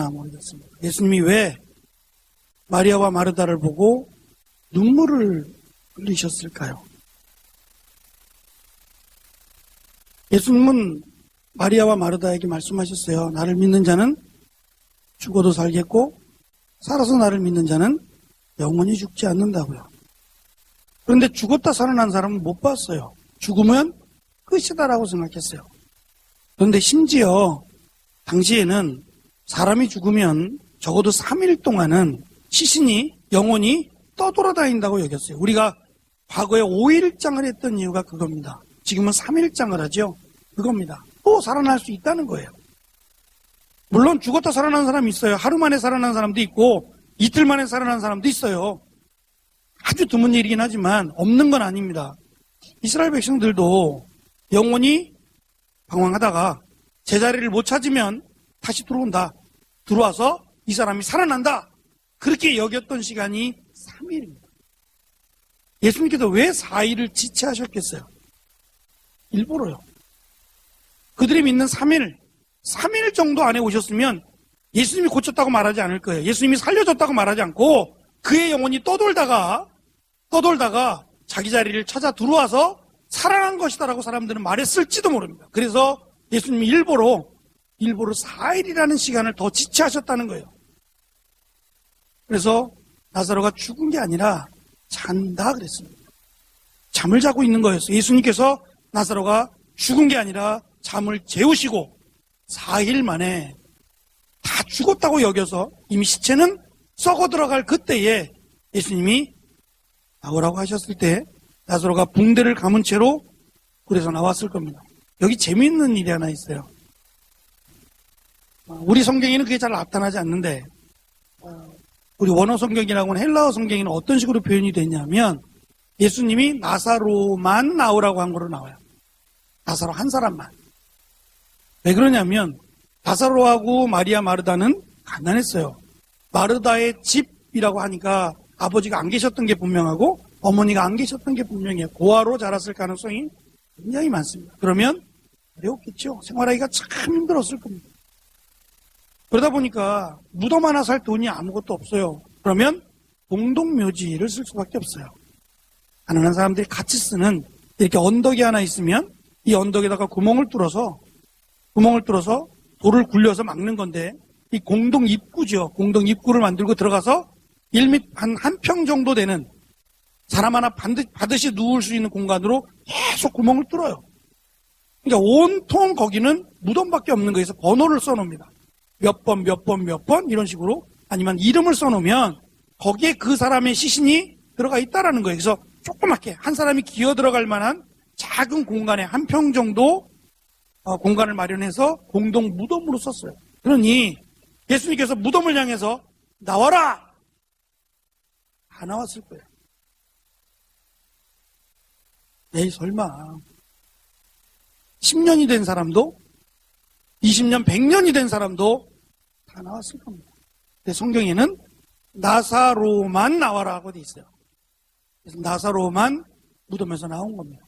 모르겠습니다. 예수님이 왜 마리아와 마르다를 보고 눈물을 흘리셨을까요? 예수님은 마리아와 마르다에게 말씀하셨어요. 나를 믿는 자는 죽어도 살겠고 살아서 나를 믿는 자는 영원히 죽지 않는다고요. 그런데 죽었다 살아난 사람은 못 봤어요. 죽으면 끝이다라고 생각했어요. 그런데 심지어 당시에는 사람이 죽으면 적어도 3일 동안은 시신이 영원히 떠돌아다닌다고 여겼어요. 우리가 과거에 5일장을 했던 이유가 그겁니다. 지금은 3일장을 하죠. 그겁니다. 또 살아날 수 있다는 거예요. 물론 죽었다 살아난 사람이 있어요. 하루 만에 살아난 사람도 있고 이틀 만에 살아난 사람도 있어요. 아주 드문 일이긴 하지만 없는 건 아닙니다. 이스라엘 백성들도 영원히 방황하다가 제자리를 못 찾으면 다시 들어온다. 들어와서 이 사람이 살아난다. 그렇게 여겼던 시간이 3일입니다. 예수님께서 왜 4일을 지체하셨겠어요? 일부러요. 그들이 믿는 3일 정도 안에 오셨으면 예수님이 고쳤다고 말하지 않을 거예요. 예수님이 살려줬다고 말하지 않고 그의 영혼이 떠돌다가 자기 자리를 찾아 들어와서 살아난 것이다라고 사람들은 말했을지도 모릅니다. 그래서 예수님이 일부러 4일이라는 시간을 더 지체하셨다는 거예요. 그래서 나사로가 죽은 게 아니라 잔다 그랬습니다. 잠을 자고 있는 거였어요. 예수님께서 나사로가 죽은 게 아니라 잠을 재우시고 4일 만에 다 죽었다고 여겨서 이미 시체는 썩어 들어갈 그때에 예수님이 나오라고 하셨을 때 나사로가 붕대를 감은 채로 굴에서 나왔을 겁니다. 여기 재미있는 일이 하나 있어요. 우리 성경에는 그게 잘 나타나지 않는데 우리 원어 성경이라고는 헬라어 성경에는 어떤 식으로 표현이 되냐면 예수님이 나사로만 나오라고 한 거로 나와요. 나사로 한 사람만. 왜 그러냐면 나사로하고 마리아 마르다는 가난했어요. 마르다의 집이라고 하니까 아버지가 안 계셨던 게 분명하고 어머니가 안 계셨던 게 분명해요. 고아로 자랐을 가능성이 굉장히 많습니다. 그러면 어려웠겠죠. 생활하기가 참 힘들었을 겁니다. 그러다 보니까 무덤 하나 살 돈이 아무것도 없어요. 그러면 공동묘지를 쓸 수밖에 없어요. 가난한 사람들이 같이 쓰는 이렇게 언덕이 하나 있으면 이 언덕에다가 구멍을 뚫어서 돌을 굴려서 막는 건데 이 공동 입구죠. 공동 입구를 만들고 들어가서 1m 한 평 정도 되는 사람 하나 반드시 누울 수 있는 공간으로 계속 구멍을 뚫어요. 그러니까 온통 거기는 무덤밖에 없는 거에서 번호를 써놓습니다. 몇 번 이런 식으로 아니면 이름을 써놓으면 거기에 그 사람의 시신이 들어가 있다라는 거예요. 그래서 조그맣게 한 사람이 기어 들어갈 만한 작은 공간에 한 평 정도 공간을 마련해서 공동 무덤으로 썼어요. 그러니 예수님께서 무덤을 향해서 나와라! 안 나왔을 거예요. 에이 설마 10년이 된 사람도 20년, 100년이 된 사람도 다 나왔을 겁니다. 근데 성경에는 나사로만 나와라 하고 돼 있어요. 그래서 나사로만 무덤에서 나온 겁니다.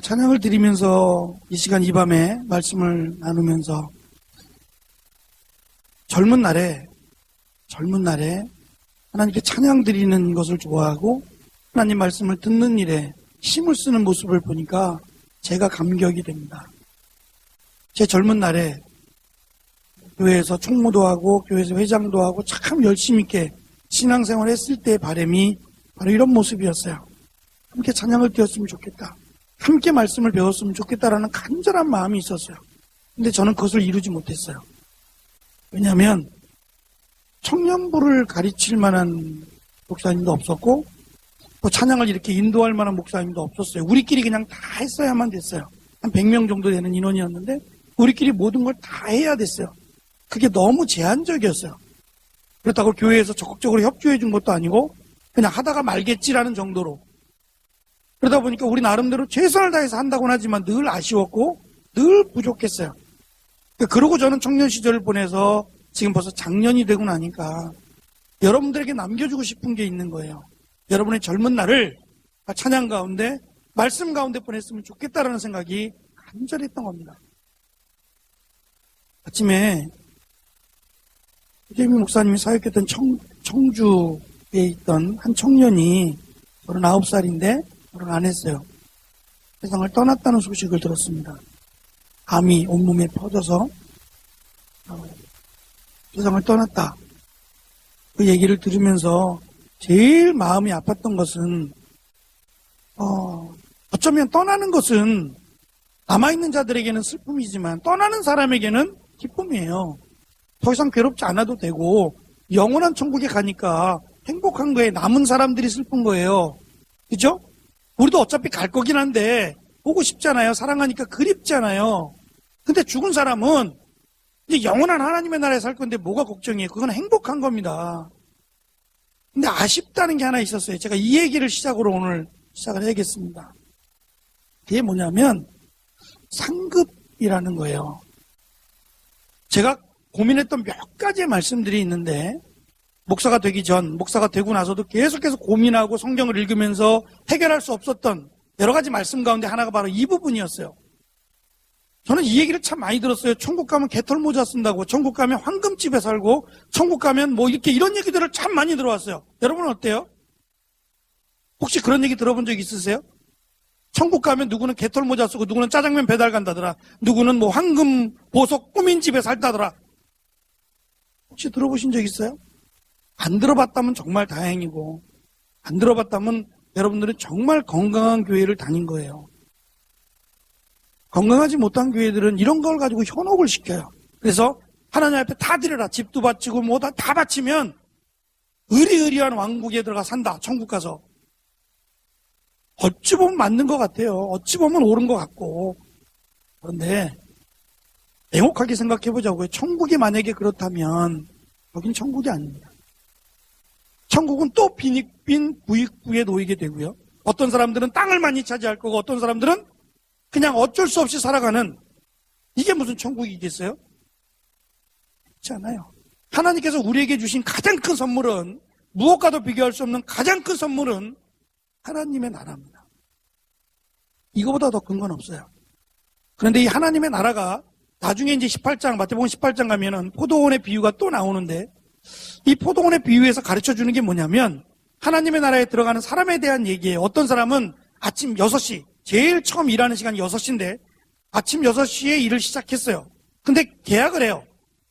찬양을 드리면서 이 시간 이 밤에 말씀을 나누면서 젊은 날에 하나님께 찬양 드리는 것을 좋아하고 하나님 말씀을 듣는 일에 힘을 쓰는 모습을 보니까 제가 감격이 됩니다. 제 젊은 날에 교회에서 총무도 하고 교회에서 회장도 하고 참 열심히 있게 신앙생활 했을 때의 바람이 바로 이런 모습이었어요. 함께 찬양을 드렸으면 좋겠다. 함께 말씀을 배웠으면 좋겠다라는 간절한 마음이 있었어요. 근데 저는 그것을 이루지 못했어요. 왜냐하면 청년부를 가르칠 만한 목사님도 없었고 또 찬양을 이렇게 인도할 만한 목사님도 없었어요. 우리끼리 그냥 다 했어야만 됐어요. 한 100명 정도 되는 인원이었는데 우리끼리 모든 걸 다 해야 됐어요. 그게 너무 제한적이었어요. 그렇다고 교회에서 적극적으로 협조해 준 것도 아니고 그냥 하다가 말겠지라는 정도로. 그러다 보니까 우리 나름대로 최선을 다해서 한다고는 하지만 늘 아쉬웠고 늘 부족했어요. 그러고 저는 청년 시절을 보내서 지금 벌써 작년이 되고 나니까 여러분들에게 남겨주고 싶은 게 있는 거예요. 여러분의 젊은 날을 찬양 가운데 말씀 가운데 보냈으면 좋겠다라는 생각이 간절했던 겁니다. 아침에 유재미 목사님이 사역했던 청주에 있던 한 청년이 39살인데 결혼 안 했어요. 세상을 떠났다는 소식을 들었습니다. 암이 온몸에 퍼져서 세상을 떠났다. 그 얘기를 들으면서 제일 마음이 아팠던 것은 어쩌면 떠나는 것은 남아있는 자들에게는 슬픔이지만 떠나는 사람에게는 기쁨이에요. 더 이상 괴롭지 않아도 되고 영원한 천국에 가니까 행복한 거예요. 남은 사람들이 슬픈 거예요. 그죠? 우리도 어차피 갈 거긴 한데 보고 싶잖아요. 사랑하니까 그립잖아요. 근데 죽은 사람은 이제 영원한 하나님의 나라에 살 건데 뭐가 걱정이에요? 그건 행복한 겁니다. 근데 아쉽다는 게 하나 있었어요. 제가 이 얘기를 시작으로 오늘 시작을 해야겠습니다. 그게 뭐냐면 상급이라는 거예요. 제가 고민했던 몇 가지의 말씀들이 있는데 목사가 되기 전, 목사가 되고 나서도 계속해서 고민하고 성경을 읽으면서 해결할 수 없었던 여러 가지 말씀 가운데 하나가 바로 이 부분이었어요. 저는 이 얘기를 참 많이 들었어요. 천국 가면 개털 모자 쓴다고, 천국 가면 황금집에 살고, 천국 가면 뭐 이런 얘기들을 참 많이 들어왔어요. 여러분은 어때요? 혹시 그런 얘기 들어본 적 있으세요? 천국 가면 누구는 개털 모자 쓰고, 누구는 짜장면 배달 간다더라, 누구는 뭐 황금 보석 꾸민 집에 살다더라. 혹시 들어보신 적 있어요? 안 들어봤다면 정말 다행이고, 안 들어봤다면 여러분들은 정말 건강한 교회를 다닌 거예요. 건강하지 못한 교회들은 이런 걸 가지고 현혹을 시켜요. 그래서 하나님 앞에 다 드려라. 집도 바치고 뭐 다 바치면 의리의리한 왕국에 들어가 산다. 천국 가서. 어찌 보면 맞는 것 같아요. 어찌 보면 옳은 것 같고. 그런데 냉혹하게 생각해보자고요. 천국이 만약에 그렇다면 여긴 천국이 아닙니다. 천국은 또 빈 부익부에 놓이게 되고요. 어떤 사람들은 땅을 많이 차지할 거고 어떤 사람들은 그냥 어쩔 수 없이 살아가는, 이게 무슨 천국이겠어요? 그렇지 않아요. 하나님께서 우리에게 주신 가장 큰 선물은, 무엇과도 비교할 수 없는 가장 큰 선물은 하나님의 나라입니다. 이거보다 더 큰 건 없어요. 그런데 이 하나님의 나라가 나중에 이제 18장, 마태복음 18장 가면은 포도원의 비유가 또 나오는데, 이 포도원의 비유에서 가르쳐 주는 게 뭐냐면 하나님의 나라에 들어가는 사람에 대한 얘기예요. 어떤 사람은 아침 6시, 제일 처음 일하는 시간이 6시인데 아침 6시에 일을 시작했어요. 근데 계약을 해요.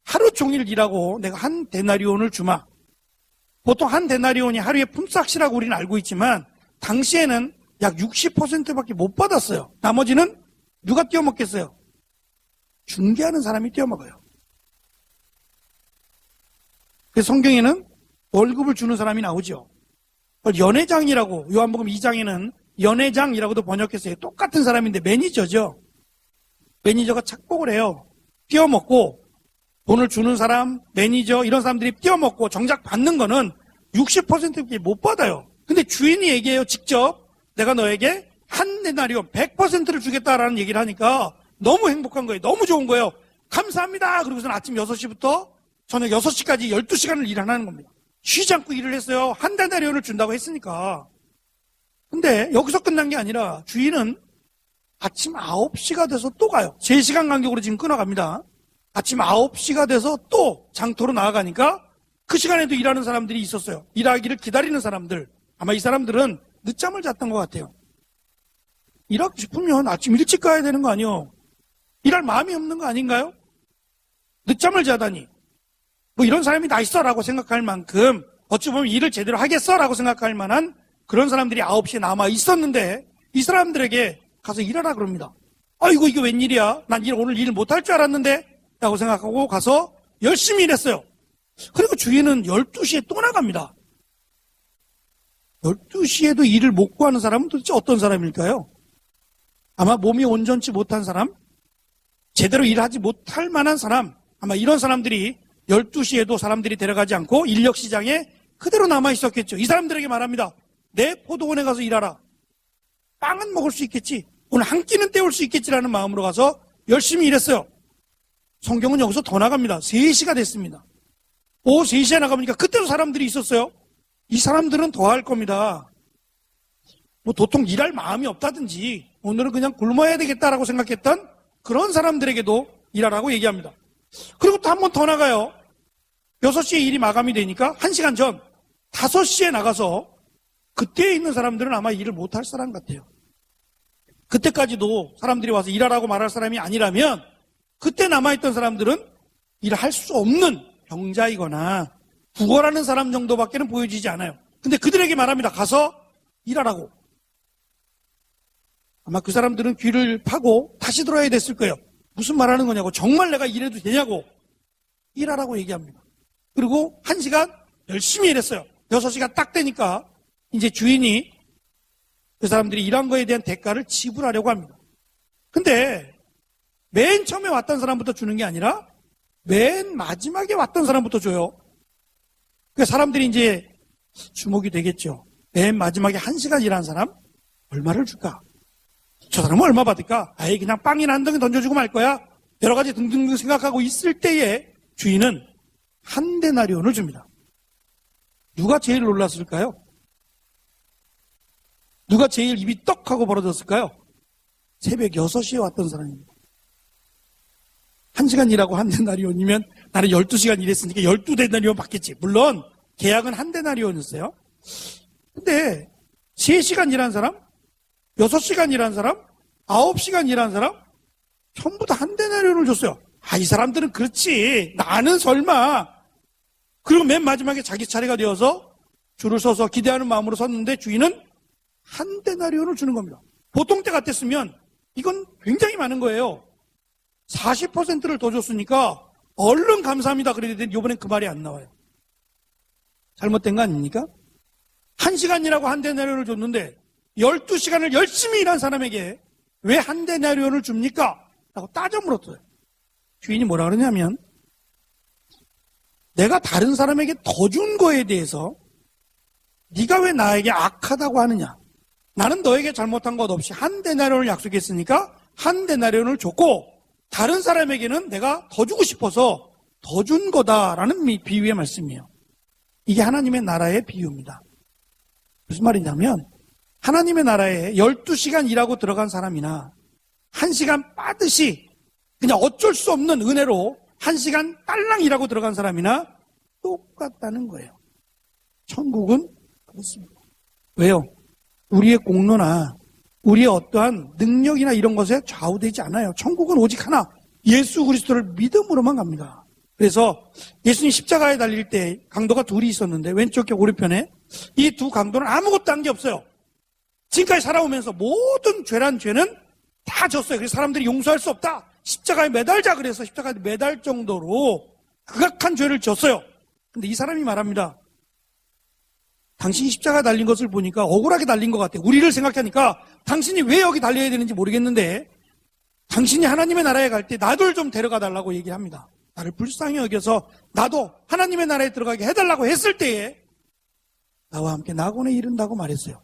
하루 종일 일하고 내가 한 데나리온을 주마. 보통 한 데나리온이 하루에 품삯이라고 우리는 알고 있지만 당시에는 약 60%밖에 못 받았어요. 나머지는 누가 떼어먹겠어요? 중개하는 사람이 떼어먹어요. 그래서 성경에는 월급을 주는 사람이 나오죠. 연회장이라고, 요한복음 2장에는 연회장이라고도 번역했어요. 똑같은 사람인데 매니저죠. 매니저가 착복을 해요. 띄어먹고 돈을 주는 사람, 매니저 이런 사람들이 띄어먹고 정작 받는 거는 60%밖에 못 받아요. 근데 주인이 얘기해요. 직접 내가 너에게 한 데나리온 100%를 주겠다라는 얘기를 하니까 너무 행복한 거예요. 너무 좋은 거예요. 감사합니다. 그러고서는 아침 6시부터 저녁 6시까지 12시간을 일을 하는 겁니다. 쉬지 않고 일을 했어요. 한 데나리온을 준다고 했으니까. 근데 여기서 끝난 게 아니라 주인은 아침 9시가 돼서 또 가요. 3시간 간격으로 지금 끊어갑니다. 아침 9시가 돼서 또 장터로 나아가니까 그 시간에도 일하는 사람들이 있었어요. 일하기를 기다리는 사람들. 아마 이 사람들은 늦잠을 잤던 것 같아요. 일하고 싶으면 아침 일찍 가야 되는 거 아니에요? 일할 마음이 없는 거 아닌가요? 늦잠을 자다니. 뭐 이런 사람이 다 있어라고 생각할 만큼 어찌 보면 일을 제대로 하겠어라고 생각할 만한 그런 사람들이 9시에 남아 있었는데 이 사람들에게 가서 일하라 그럽니다. 아이고 이게 웬일이야? 난 오늘 일을 못할 줄 알았는데 라고 생각하고 가서 열심히 일했어요. 그리고 주인은 12시에 또 나갑니다. 12시에도 일을 못 구하는 사람은 도대체 어떤 사람일까요? 아마 몸이 온전치 못한 사람, 제대로 일하지 못할 만한 사람, 아마 이런 사람들이 12시에도 사람들이 데려가지 않고 인력시장에 그대로 남아 있었겠죠. 이 사람들에게 말합니다. 내 포도원에 가서 일하라. 빵은 먹을 수 있겠지. 오늘 한 끼는 때울 수 있겠지라는 마음으로 가서 열심히 일했어요. 성경은 여기서 더 나갑니다. 3시가 됐습니다. 오후 3시에 나가보니까 그때도 사람들이 있었어요. 이 사람들은 더 할 겁니다. 뭐 도통 일할 마음이 없다든지 오늘은 그냥 굶어야 되겠다라고 생각했던 그런 사람들에게도 일하라고 얘기합니다. 그리고 또 한 번 더 나가요. 6시에 일이 마감이 되니까 1시간 전 5시에 나가서 그때 있는 사람들은 아마 일을 못할 사람 같아요. 그때까지도 사람들이 와서 일하라고 말할 사람이 아니라면 그때 남아있던 사람들은 일할 수 없는 병자이거나 구걸하는 사람 정도밖에는 보여지지 않아요. 근데 그들에게 말합니다. 가서 일하라고. 아마 그 사람들은 귀를 파고 다시 들어야 됐을 거예요. 무슨 말하는 거냐고. 정말 내가 일해도 되냐고. 일하라고 얘기합니다. 그리고 1시간 열심히 일했어요. 6시간 딱 되니까 이제 주인이 그 사람들이 일한 거에 대한 대가를 지불하려고 합니다. 근데 맨 처음에 왔던 사람부터 주는 게 아니라 맨 마지막에 왔던 사람부터 줘요. 그 사람들이 이제 주목이 되겠죠. 맨 마지막에 1시간 일한 사람 얼마를 줄까? 저 사람은 얼마 받을까? 아예 그냥 빵이나 한 덩이 던져주고 말 거야. 여러 가지 등등등 생각하고 있을 때에 주인은 한 데나리온을 줍니다. 누가 제일 놀랐을까요? 누가 제일 입이 떡하고 벌어졌을까요? 새벽 6시에 왔던 사람입니다. 1시간 일하고 한 데나리온이면 나는 12시간 일했으니까 12데나리온 받겠지. 물론 계약은 한 데나리온이었어요. 근데 3시간 일한 사람, 6시간 일한 사람, 9시간 일한 사람 전부 다 한 데나리온을 줬어요. 아, 이 사람들은 그렇지. 나는 설마. 그리고 맨 마지막에 자기 차례가 되어서 줄을 서서 기대하는 마음으로 섰는데 주인은 한 데나리온을 주는 겁니다. 보통 때 같았으면 이건 굉장히 많은 거예요. 40%를 더 줬으니까 얼른 감사합니다 그래야 되는데 이번엔 그 말이 안 나와요. 잘못된 거 아닙니까? 1시간이라고 한 데나리온을 줬는데 12시간을 열심히 일한 사람에게 왜 한 데나리온을 줍니까? 라고 따져 물었어요. 주인이 뭐라 그러냐면 내가 다른 사람에게 더 준 거에 대해서 네가 왜 나에게 악하다고 하느냐? 나는 너에게 잘못한 것 없이 한 데나리온을 약속했으니까 한 데나리온을 줬고 다른 사람에게는 내가 더 주고 싶어서 더 준 거다라는 비유의 말씀이에요. 이게 하나님의 나라의 비유입니다. 무슨 말이냐면 하나님의 나라에 12시간 일하고 들어간 사람이나 1시간 빠듯이 그냥 어쩔 수 없는 은혜로 1시간 딸랑 일하고 들어간 사람이나 똑같다는 거예요. 천국은 그렇습니다. 왜요? 우리의 공로나 우리의 어떠한 능력이나 이런 것에 좌우되지 않아요. 천국은 오직 하나, 예수 그리스도를 믿음으로만 갑니다. 그래서 예수님 십자가에 달릴 때 강도가 둘이 있었는데 왼쪽 격 오른편에 이 두 강도는 아무것도 한 게 없어요. 지금까지 살아오면서 모든 죄란 죄는 다 졌어요. 그래서 사람들이 용서할 수 없다. 십자가에 매달자 그래서 십자가에 매달 정도로 극악한 죄를 졌어요. 근데 이 사람이 말합니다. 당신이 십자가에 달린 것을 보니까 억울하게 달린 것 같아. 우리를 생각하니까 당신이 왜 여기 달려야 되는지 모르겠는데 당신이 하나님의 나라에 갈 때 나를 좀 데려가 달라고 얘기합니다. 나를 불쌍히 여겨서 나도 하나님의 나라에 들어가게 해달라고 했을 때에 나와 함께 낙원에 이른다고 말했어요.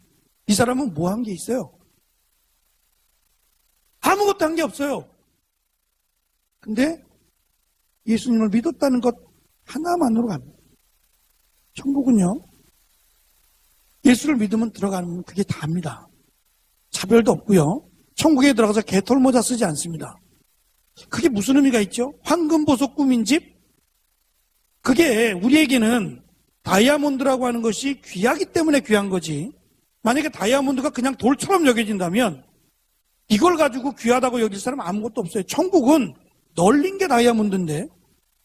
이 사람은 뭐 한 게 있어요? 아무것도 한 게 없어요. 근데 예수님을 믿었다는 것 하나만으로 갑니다. 천국은요, 예수를 믿으면 들어가면 그게 다입니다. 차별도 없고요. 천국에 들어가서 개털모자 쓰지 않습니다. 그게 무슨 의미가 있죠? 황금보석 꾸민 집? 그게 우리에게는 다이아몬드라고 하는 것이 귀하기 때문에 귀한 거지. 만약에 다이아몬드가 그냥 돌처럼 여겨진다면 이걸 가지고 귀하다고 여길 사람은 아무것도 없어요. 천국은 널린 게 다이아몬드인데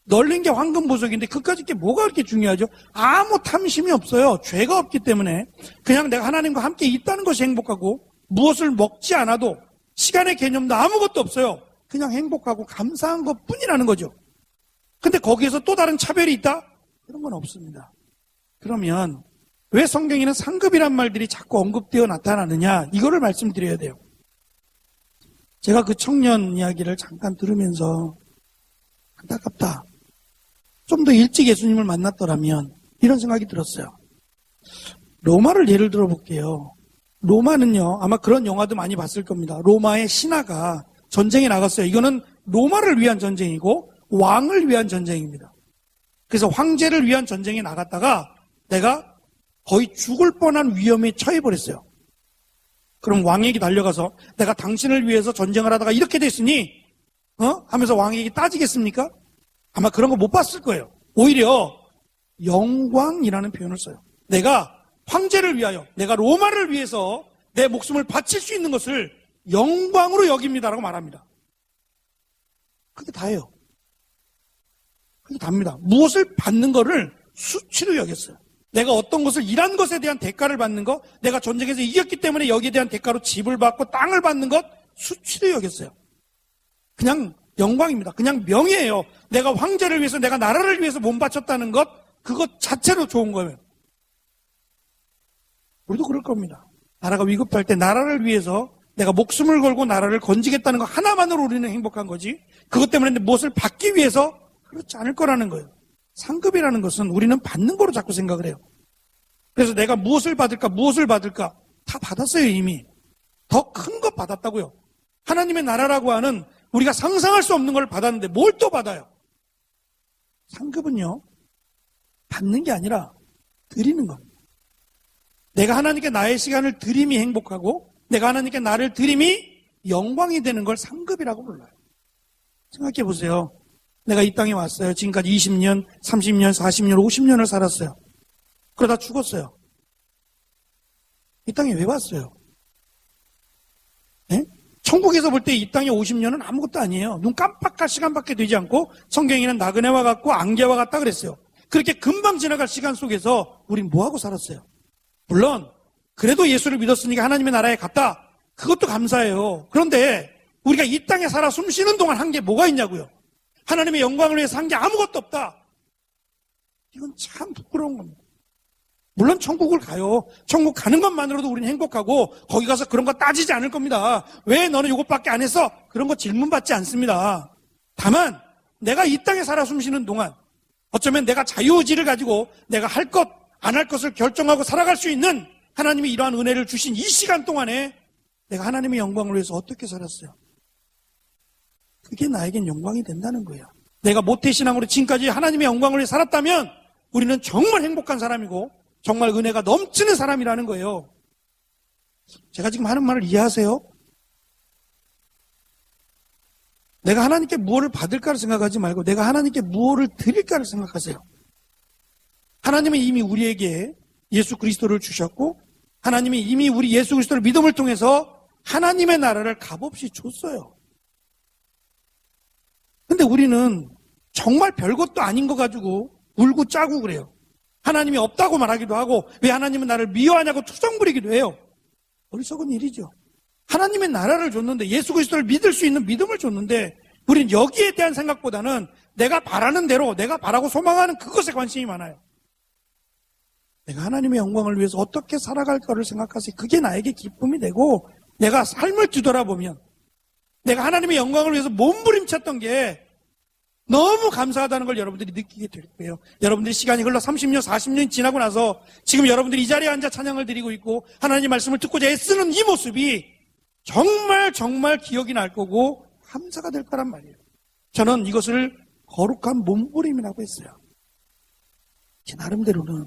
널린 게 황금보석인데 그까짓 게 뭐가 그렇게 중요하죠? 아무 탐심이 없어요. 죄가 없기 때문에 그냥 내가 하나님과 함께 있다는 것이 행복하고 무엇을 먹지 않아도 시간의 개념도 아무것도 없어요. 그냥 행복하고 감사한 것뿐이라는 거죠. 근데 거기에서 또 다른 차별이 있다? 그런 건 없습니다. 그러면 왜 성경에는 상급이란 말들이 자꾸 언급되어 나타나느냐? 이거를 말씀드려야 돼요. 제가 그 청년 이야기를 잠깐 들으면서 안타깝다. 좀 더 일찍 예수님을 만났더라면 이런 생각이 들었어요. 로마를 예를 들어볼게요. 로마는요, 아마 그런 영화도 많이 봤을 겁니다. 로마의 신하가 전쟁에 나갔어요. 이거는 로마를 위한 전쟁이고 왕을 위한 전쟁입니다. 그래서 황제를 위한 전쟁에 나갔다가 내가 거의 죽을 뻔한 위험에 처해버렸어요. 그럼 왕에게 달려가서 내가 당신을 위해서 전쟁을 하다가 이렇게 됐으니 하면서 왕에게 따지겠습니까? 아마 그런 거 못 봤을 거예요. 오히려 영광이라는 표현을 써요. 내가 황제를 위하여, 내가 로마를 위해서 내 목숨을 바칠 수 있는 것을 영광으로 여깁니다라고 말합니다. 그게 다예요. 그게 답니다. 무엇을 받는 거를 수치로 여겼어요. 내가 어떤 것을 일한 것에 대한 대가를 받는 것, 내가 전쟁에서 이겼기 때문에 여기에 대한 대가로 집을 받고 땅을 받는 것, 수치로 여겼어요. 그냥 영광입니다. 그냥 명예예요. 내가 황제를 위해서, 내가 나라를 위해서 몸 바쳤다는 것, 그것 자체로 좋은 거예요. 우리도 그럴 겁니다. 나라가 위급할 때 나라를 위해서 내가 목숨을 걸고 나라를 건지겠다는 것 하나만으로 우리는 행복한 거지, 그것 때문에 무엇을 받기 위해서 그렇지 않을 거라는 거예요. 상급이라는 것은 우리는 받는 거로 자꾸 생각을 해요. 그래서 내가 무엇을 받을까 다 받았어요. 이미 더 큰 것 받았다고요. 하나님의 나라라고 하는 우리가 상상할 수 없는 걸 받았는데 뭘 또 받아요? 상급은요, 받는 게 아니라 드리는 겁니다. 내가 하나님께 나의 시간을 드림이 행복하고, 내가 하나님께 나를 드림이 영광이 되는 걸 상급이라고 불러요. 생각해 보세요. 내가 이 땅에 왔어요. 지금까지 20년, 30년, 40년, 50년을 살았어요. 그러다 죽었어요. 이 땅에 왜 왔어요? 네? 천국에서 볼 때 이 땅에 50년은 아무것도 아니에요. 눈 깜빡할 시간밖에 되지 않고, 성경에는 나그네와 같고 안개와 같다 그랬어요. 그렇게 금방 지나갈 시간 속에서 우린 뭐하고 살았어요? 물론 그래도 예수를 믿었으니까 하나님의 나라에 갔다. 그것도 감사해요. 그런데 우리가 이 땅에 살아 숨 쉬는 동안 한 게 뭐가 있냐고요? 하나님의 영광을 위해서 한 게 아무것도 없다. 이건 참 부끄러운 겁니다. 물론 천국을 가요. 천국 가는 것만으로도 우리는 행복하고, 거기 가서 그런 거 따지지 않을 겁니다. 왜 너는 이것밖에 안 했어? 그런 거 질문받지 않습니다. 다만 내가 이 땅에 살아 숨 쉬는 동안 어쩌면 내가 자유의지를 가지고 내가 할 것, 안 할 것을 결정하고 살아갈 수 있는 하나님이 이러한 은혜를 주신 이 시간 동안에 내가 하나님의 영광을 위해서 어떻게 살았어요? 그게 나에겐 영광이 된다는 거예요. 내가 모태신앙으로 지금까지 하나님의 영광을 위해 살았다면 우리는 정말 행복한 사람이고 정말 은혜가 넘치는 사람이라는 거예요. 제가 지금 하는 말을 이해하세요? 내가 하나님께 무엇을 받을까를 생각하지 말고 내가 하나님께 무엇을 드릴까를 생각하세요. 하나님은 이미 우리에게 예수 그리스도를 주셨고, 하나님이 이미 우리 예수 그리스도를 믿음을 통해서 하나님의 나라를 값없이 줬어요. 근데 우리는 정말 별것도 아닌 거 가지고 울고 짜고 그래요. 하나님이 없다고 말하기도 하고, 왜 하나님은 나를 미워하냐고 투정 부리기도 해요. 어리석은 일이죠. 하나님의 나라를 줬는데, 예수 그리스도를 믿을 수 있는 믿음을 줬는데, 우린 여기에 대한 생각보다는 내가 바라는 대로, 내가 바라고 소망하는 그것에 관심이 많아요. 내가 하나님의 영광을 위해서 어떻게 살아갈까를 생각하세요. 그게 나에게 기쁨이 되고, 내가 삶을 뒤돌아보면 내가 하나님의 영광을 위해서 몸부림쳤던 게 너무 감사하다는 걸 여러분들이 느끼게 될 거예요. 여러분들이 시간이 흘러 30년, 40년이 지나고 나서 지금 여러분들이 이 자리에 앉아 찬양을 드리고 있고 하나님의 말씀을 듣고자 애쓰는 이 모습이 정말 정말 기억이 날 거고 감사가 될 거란 말이에요. 저는 이것을 거룩한 몸부림이라고 했어요. 제 나름대로는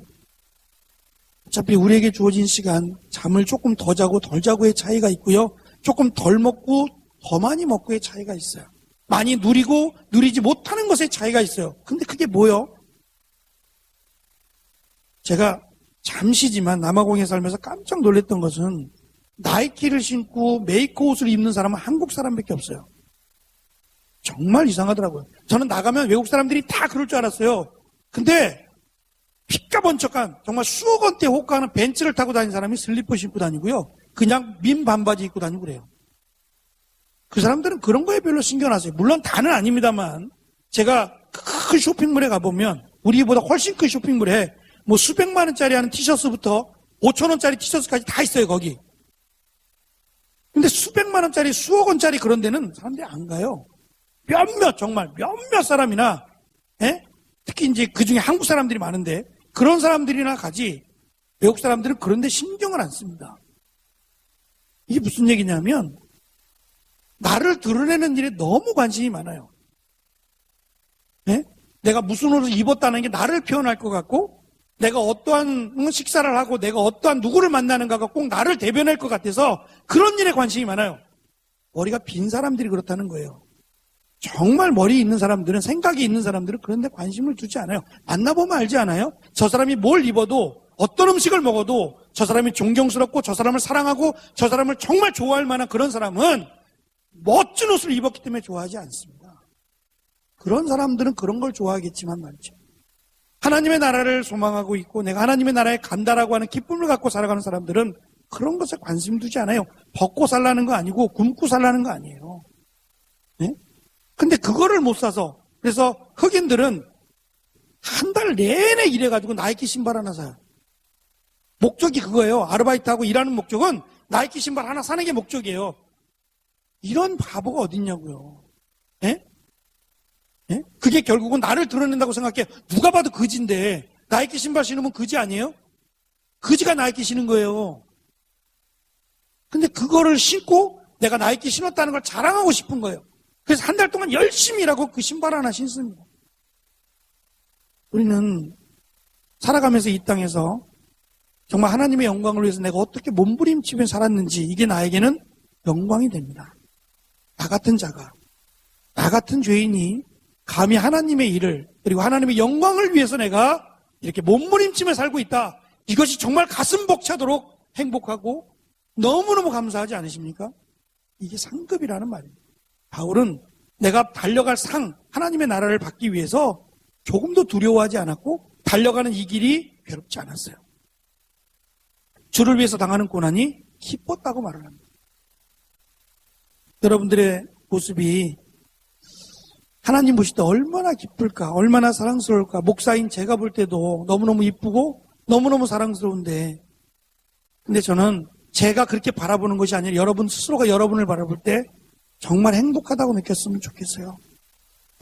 어차피 우리에게 주어진 시간, 잠을 조금 더 자고 덜 자고의 차이가 있고요. 조금 덜 먹고 더 많이 먹고의 차이가 있어요. 많이 누리고 누리지 못하는 것의 차이가 있어요. 근데 그게 뭐예요? 제가 잠시지만 남아공에 살면서 깜짝 놀랐던 것은 나이키를 신고 메이커 옷을 입는 사람은 한국 사람밖에 없어요. 정말 이상하더라고요. 저는 나가면 외국 사람들이 다 그럴 줄 알았어요. 근데 핏가번쩍한 정말 수억 원대 호가하는 벤츠를 타고 다니는 사람이 슬리퍼 신고 다니고요. 그냥 민 반바지 입고 다니고 그래요. 그 사람들은 그런 거에 별로 신경 안 써요. 물론 다는 아닙니다만, 제가 큰 쇼핑몰에 가보면 우리보다 훨씬 큰 쇼핑몰에 뭐 수백만 원짜리 하는 티셔츠부터 5천 원짜리 티셔츠까지 다 있어요, 거기. 근데 수백만 원짜리, 수억 원짜리 그런 데는 사람들이 안 가요. 정말 몇몇 사람이나, 특히 이제 그 중에 한국 사람들이 많은데 그런 사람들이나 가지, 외국 사람들은 그런 데 신경을 안 씁니다. 이게 무슨 얘기냐면, 나를 드러내는 일에 너무 관심이 많아요. 내가 무슨 옷을 입었다는 게 나를 표현할 것 같고, 내가 어떠한 식사를 하고 내가 어떠한 누구를 만나는가가 꼭 나를 대변할 것 같아서 그런 일에 관심이 많아요. 머리가 빈 사람들이 그렇다는 거예요. 정말 머리 있는 사람들은, 생각이 있는 사람들은 그런 데 관심을 두지 않아요. 만나보면 알지 않아요? 저 사람이 뭘 입어도, 어떤 음식을 먹어도 저 사람이 존경스럽고 저 사람을 사랑하고 저 사람을 정말 좋아할 만한 그런 사람은 멋진 옷을 입었기 때문에 좋아하지 않습니다. 그런 사람들은 그런 걸 좋아하겠지만 말이죠. 하나님의 나라를 소망하고 있고 내가 하나님의 나라에 간다라고 하는 기쁨을 갖고 살아가는 사람들은 그런 것에 관심 두지 않아요. 벗고 살라는 거 아니고 굶고 살라는 거 아니에요. 네? 근데 그거를 못 사서, 그래서 흑인들은 한 달 내내 일해가지고 나이키 신발 하나 사요. 목적이 그거예요. 아르바이트하고 일하는 목적은 나이키 신발 하나 사는 게 목적이에요. 이런 바보가 어딨냐고요. 예? 예? 그게 결국은 나를 드러낸다고 생각해. 누가 봐도 거지인데 나이키 신발 신으면 거지 아니에요? 거지가 나이키 신은 거예요. 근데 그거를 신고 내가 나이키 신었다는 걸 자랑하고 싶은 거예요. 그래서 한 달 동안 열심히 일하고 그 신발 하나 신습니다. 우리는 살아가면서 이 땅에서 정말 하나님의 영광을 위해서 내가 어떻게 몸부림치며 살았는지 이게 나에게는 영광이 됩니다. 나 같은 자가, 나 같은 죄인이 감히 하나님의 일을 그리고 하나님의 영광을 위해서 내가 이렇게 몸부림치며 살고 있다. 이것이 정말 가슴 벅차도록 행복하고 너무너무 감사하지 않으십니까? 이게 상급이라는 말입니다. 바울은 내가 달려갈 상, 하나님의 나라를 받기 위해서 조금도 두려워하지 않았고 달려가는 이 길이 괴롭지 않았어요. 주를 위해서 당하는 고난이 기뻤다고 말을 합니다. 여러분들의 모습이 하나님 보실 때 얼마나 기쁠까, 얼마나 사랑스러울까. 목사인 제가 볼 때도 너무너무 이쁘고 너무너무 사랑스러운데, 근데 저는 제가 그렇게 바라보는 것이 아니라 여러분 스스로가 여러분을 바라볼 때 정말 행복하다고 느꼈으면 좋겠어요.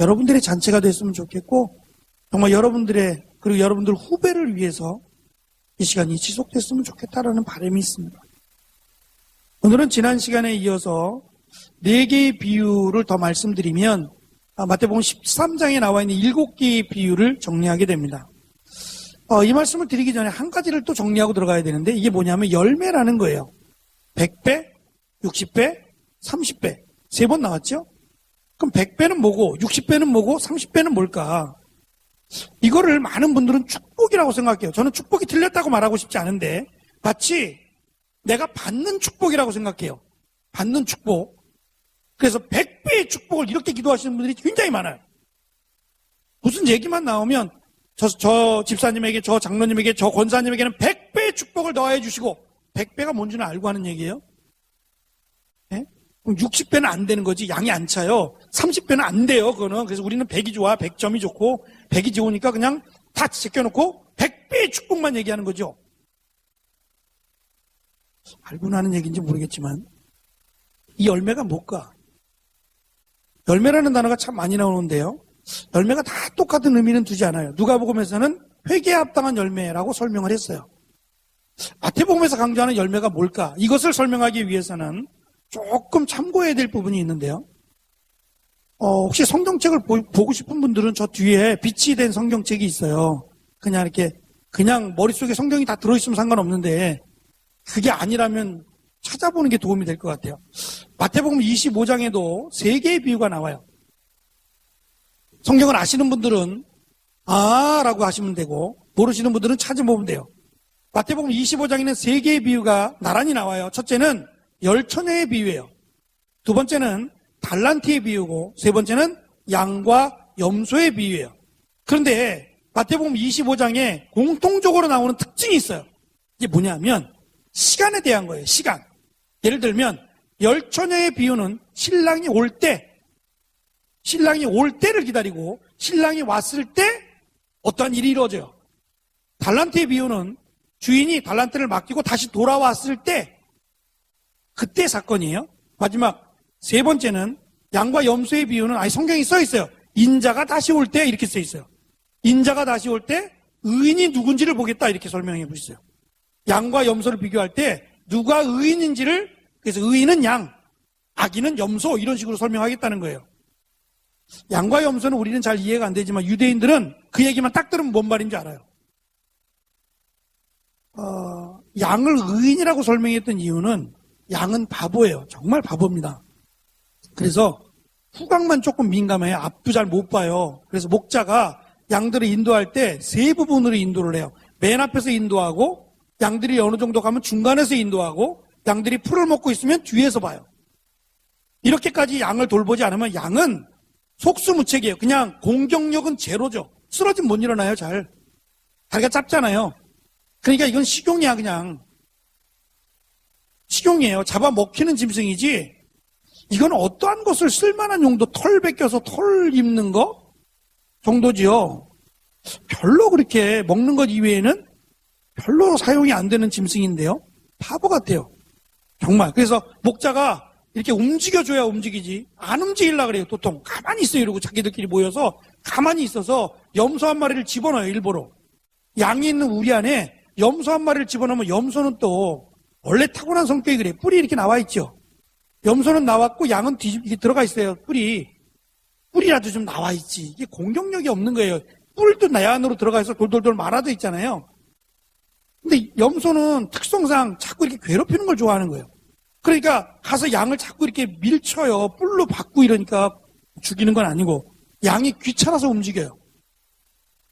여러분들의 잔치가 됐으면 좋겠고 정말 여러분들의 그리고 여러분들 후배를 위해서 이 시간이 지속됐으면 좋겠다라는 바람이 있습니다. 오늘은 지난 시간에 이어서 4개의 비유를 더 말씀드리면 마태복음 13장에 나와 있는 7개의 비유를 정리하게 됩니다. 이 말씀을 드리기 전에 한 가지를 또 정리하고 들어가야 되는데 이게 뭐냐면 열매라는 거예요. 100배, 60배, 30배. 3번 나왔죠? 그럼 100배는 뭐고 60배는 뭐고 30배는 뭘까? 이거를 많은 분들은 축복이라고 생각해요. 저는 축복이 틀렸다고 말하고 싶지 않은데 마치 내가 받는 축복이라고 생각해요. 받는 축복. 그래서 100배의 축복을 이렇게 기도하시는 분들이 굉장히 많아요. 무슨 얘기만 나오면 저 집사님에게, 저 장로님에게, 저 권사님에게는 100배의 축복을 더해 주시고 100배가 뭔지는 알고 하는 얘기예요. 네? 그럼 60배는 안 되는 거지. 양이 안 차요. 30배는 안 돼요. 그거는. 그래서 우리는 100이 좋아. 100점이 좋고 100이 좋으니까 그냥 다 제껴놓고 100배의 축복만 얘기하는 거죠. 알고는 하는 얘기인지 모르겠지만 이 열매가 뭘까? 열매라는 단어가 참 많이 나오는데요. 열매가 다 똑같은 의미는 두지 않아요. 누가복음에서는 회개에 합당한 열매라고 설명을 했어요. 마태복음에서 강조하는 열매가 뭘까? 이것을 설명하기 위해서는 조금 참고해야 될 부분이 있는데요. 혹시 성경책을 보고 싶은 분들은 저 뒤에 빛이 된 성경책이 있어요. 그냥 이렇게 그냥 머릿속에 성경이 다 들어있으면 상관없는데 그게 아니라면 찾아보는 게 도움이 될 것 같아요. 마태복음 25장에도 3개의 비유가 나와요. 성경을 아시는 분들은 라고 하시면 되고 모르시는 분들은 찾아보면 돼요. 마태복음 25장에는 3개의 비유가 나란히 나와요. 첫째는 열처녀의 비유예요. 두 번째는 달란트의 비유고 세 번째는 양과 염소의 비유예요. 그런데 마태복음 25장에 공통적으로 나오는 특징이 있어요. 이게 뭐냐면 시간에 대한 거예요. 시간. 예를 들면 열처녀의 비유는 신랑이 올 때를 기다리고 신랑이 왔을 때 어떠한 일이 이루어져요. 달란트의 비유는 주인이 달란트를 맡기고 다시 돌아왔을 때 그때 사건이에요. 마지막 세 번째는 양과 염소의 비유는 아예 성경에 써 있어요. 인자가 다시 올 때 이렇게 써 있어요. 인자가 다시 올 때 의인이 누군지를 보겠다 이렇게 설명해 보셨어요. 양과 염소를 비교할 때 누가 의인인지를 그래서 의인은 양, 악인은 염소 이런 식으로 설명하겠다는 거예요. 양과 염소는 우리는 잘 이해가 안 되지만 유대인들은 그 얘기만 딱 들으면 뭔 말인지 알아요. 양을 의인이라고 설명했던 이유는 양은 바보예요. 정말 바보입니다. 그래서 후각만 조금 민감해요. 앞도 잘 못 봐요. 그래서 목자가 양들을 인도할 때 세 부분으로 인도를 해요. 맨 앞에서 인도하고, 양들이 어느 정도 가면 중간에서 인도하고, 양들이 풀을 먹고 있으면 뒤에서 봐요. 이렇게까지 양을 돌보지 않으면 양은 속수무책이에요. 그냥 공격력은 제로죠. 쓰러지면 못 일어나요, 잘. 다리가 짧잖아요. 그러니까 이건 식용이야, 그냥. 식용이에요. 잡아먹히는 짐승이지, 이건 어떠한 것을 쓸만한 용도, 털 벗겨서 털 입는 거 정도지요. 별로 그렇게 먹는 것 이외에는 별로 사용이 안 되는 짐승인데요. 바보 같아요. 정말. 그래서 목자가 이렇게 움직여줘야 움직이지. 안 움직이려고 그래요, 도통. 가만히 있어요, 이러고 자기들끼리 모여서 가만히 있어서 염소 한 마리를 집어넣어요, 일부러. 양이 있는 우리 안에 염소 한 마리를 집어넣으면 염소는 또 원래 타고난 성격이 그래요. 뿔이 이렇게 나와 있죠. 염소는 나왔고 양은 이게 들어가 있어요, 뿔이. 뿔이라도 좀 나와 있지. 이게 공격력이 없는 거예요. 뿔도 내 안으로 들어가 있어 돌돌돌 말아져 있잖아요. 근데 염소는 특성상 자꾸 이렇게 괴롭히는 걸 좋아하는 거예요. 그러니까 가서 양을 자꾸 이렇게 밀쳐요. 뿔로 받고 이러니까 죽이는 건 아니고 양이 귀찮아서 움직여요.